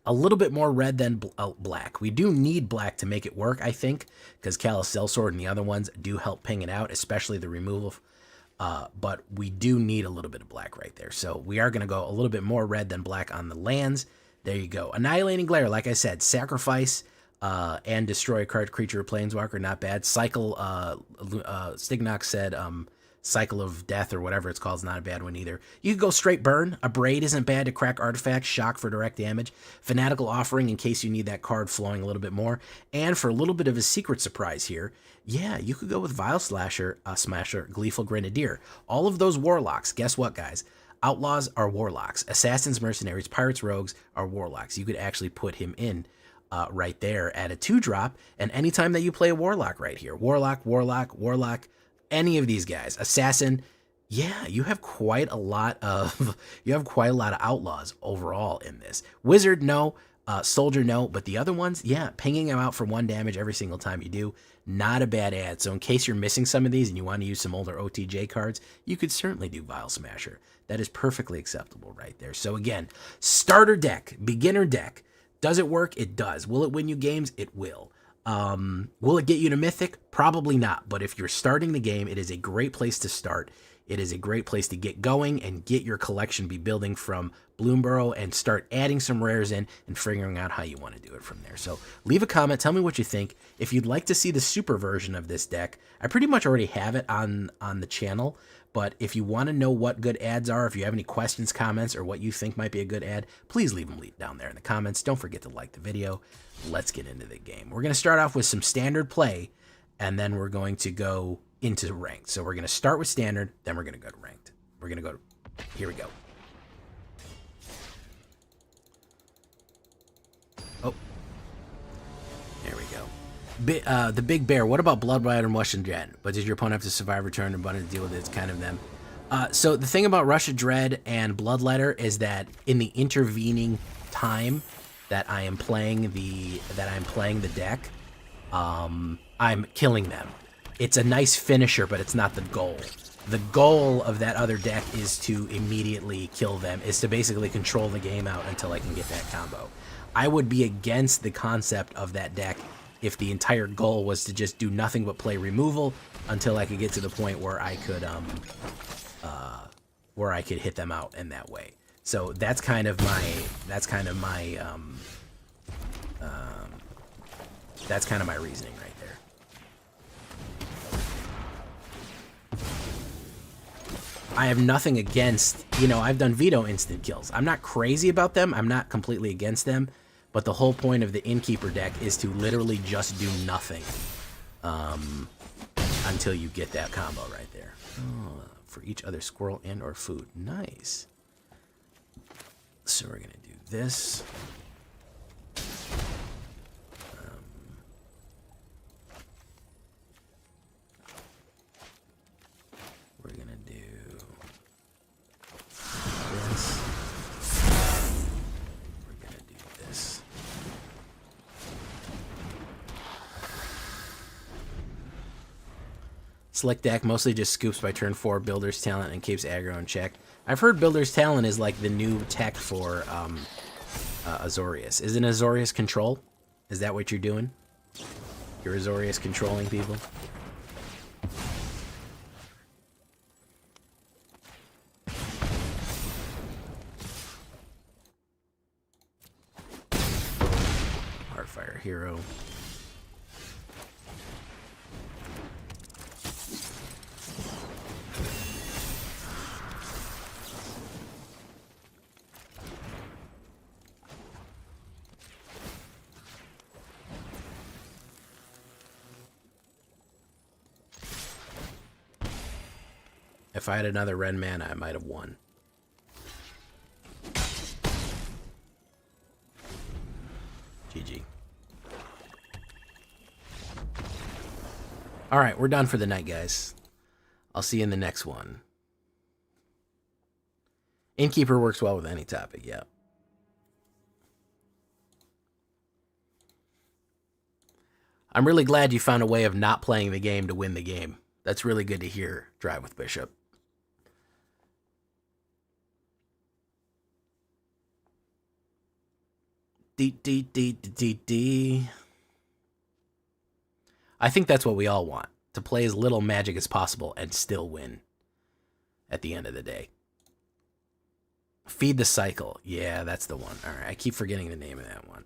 A little bit more red than black. We do need black to make it work, I think, because Callous Sellsword and the other ones do help ping it out, especially the removal. But we do need a little bit of black right there. So we are going to go a little bit more red than black on the lands. There you go. Annihilating Glare, like I said, sacrifice and destroy a card, creature, or planeswalker, not bad. Cycle, Stignox said Cycle of Death or whatever it's called is not a bad one either. You could go straight burn. A Braid isn't bad to crack artifacts. Shock for direct damage. Fanatical Offering in case you need that card flowing a little bit more. And for a little bit of a secret surprise here, yeah, you could go with Vile Smasher, Gleeful Grenadier. All of those warlocks, guess what, guys? Outlaws are warlocks. Assassins, mercenaries, pirates, rogues are warlocks. You could actually put him in right there at a 2-drop, and anytime that you play a warlock right here, warlock, any of these guys, assassin, yeah, you have quite a lot of outlaws overall in this. Wizard, no. Soldier, no. But the other ones, yeah, pinging them out for 1 damage every single time you do, not a bad ad. So in case you're missing some of these and you want to use some older OTJ cards, you could certainly do Vile Smasher. That is perfectly acceptable right there. So again, starter deck, beginner deck. Does it work? It does. Will it win you games? It will. Will it get you to Mythic? Probably not. But if you're starting the game, it is a great place to start. It is a great place to get going and get your collection be building from Bloomburrow and start adding some rares in and figuring out how you want to do it from there. So leave a comment. Tell me what you think. If you'd like to see the super version of this deck, I pretty much already have it on the channel. But if you want to know what good ads are, if you have any questions, comments, or what you think might be a good ad, please leave them down there in the comments. Don't forget to like the video. Let's get into the game. We're going to start off with some standard play, and then we're going to go into ranked. So we're going to start with standard, then we're going to go to ranked. We're going to go to, here we go. Oh, there we go. The Big Bear, what about Bloodbite and Russian Dread? But does your opponent have to survive, return, and to deal with it? It's kind of them. So the thing about Russia Dread and Bloodletter is that in the intervening time that I am playing the deck, I'm killing them. It's a nice finisher, but it's not the goal. The goal of that other deck is to immediately kill them, is to basically control the game out until I can get that combo. I would be against the concept of that deck if the entire goal was to just do nothing but play removal until I could get to the point where I could hit them out in that way. So that's kind of my reasoning right there. I have nothing against, I've done veto instant kills. I'm not crazy about them. I'm not completely against them. But the whole point of the Innkeeper deck is to literally just do nothing until you get that combo right there. Oh, for each other squirrel and or food. Nice. So we're going to do this. We're going to do this. We're going to do this. Slick deck mostly just scoops by turn 4, Builder's Talent, and keeps aggro in check. I've heard Builder's Talent is like the new tech for Azorius. Isn't Azorius control? Is that what you're doing? You're Azorius controlling people? Heartfire Hero. If I had another red mana, I might have won. GG. Alright, we're done for the night, guys. I'll see you in the next one. Innkeeper works well with any topic, yeah. I'm really glad you found a way of not playing the game to win the game. That's really good to hear, Drive with Bishop. I think that's what we all want. To play as little Magic as possible and still win. At the end of the day. Feed the Cycle. Yeah, that's the one. Alright, I keep forgetting the name of that one.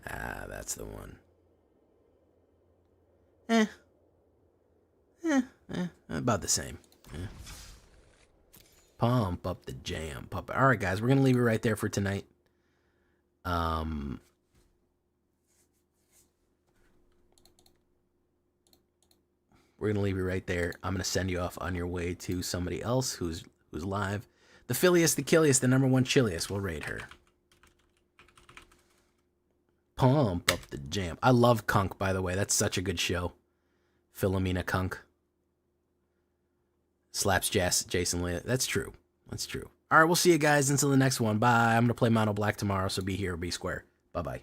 Ah, that's the one. About the same. Pump up the jam. Pump. All right, guys, we're gonna leave it right there for tonight. We're gonna leave it right there. I'm gonna send you off on your way to somebody else who's live. The Philius, the Killius, the #1 Chilius. We'll raid her. Pump up the jam. I love Kunk, by the way. That's such a good show. Philomena Kunk. Slaps Jason Lee. That's true. That's true. All right, we'll see you guys until the next one. Bye. I'm going to play Mono Black tomorrow, so be here, be square. Bye-bye.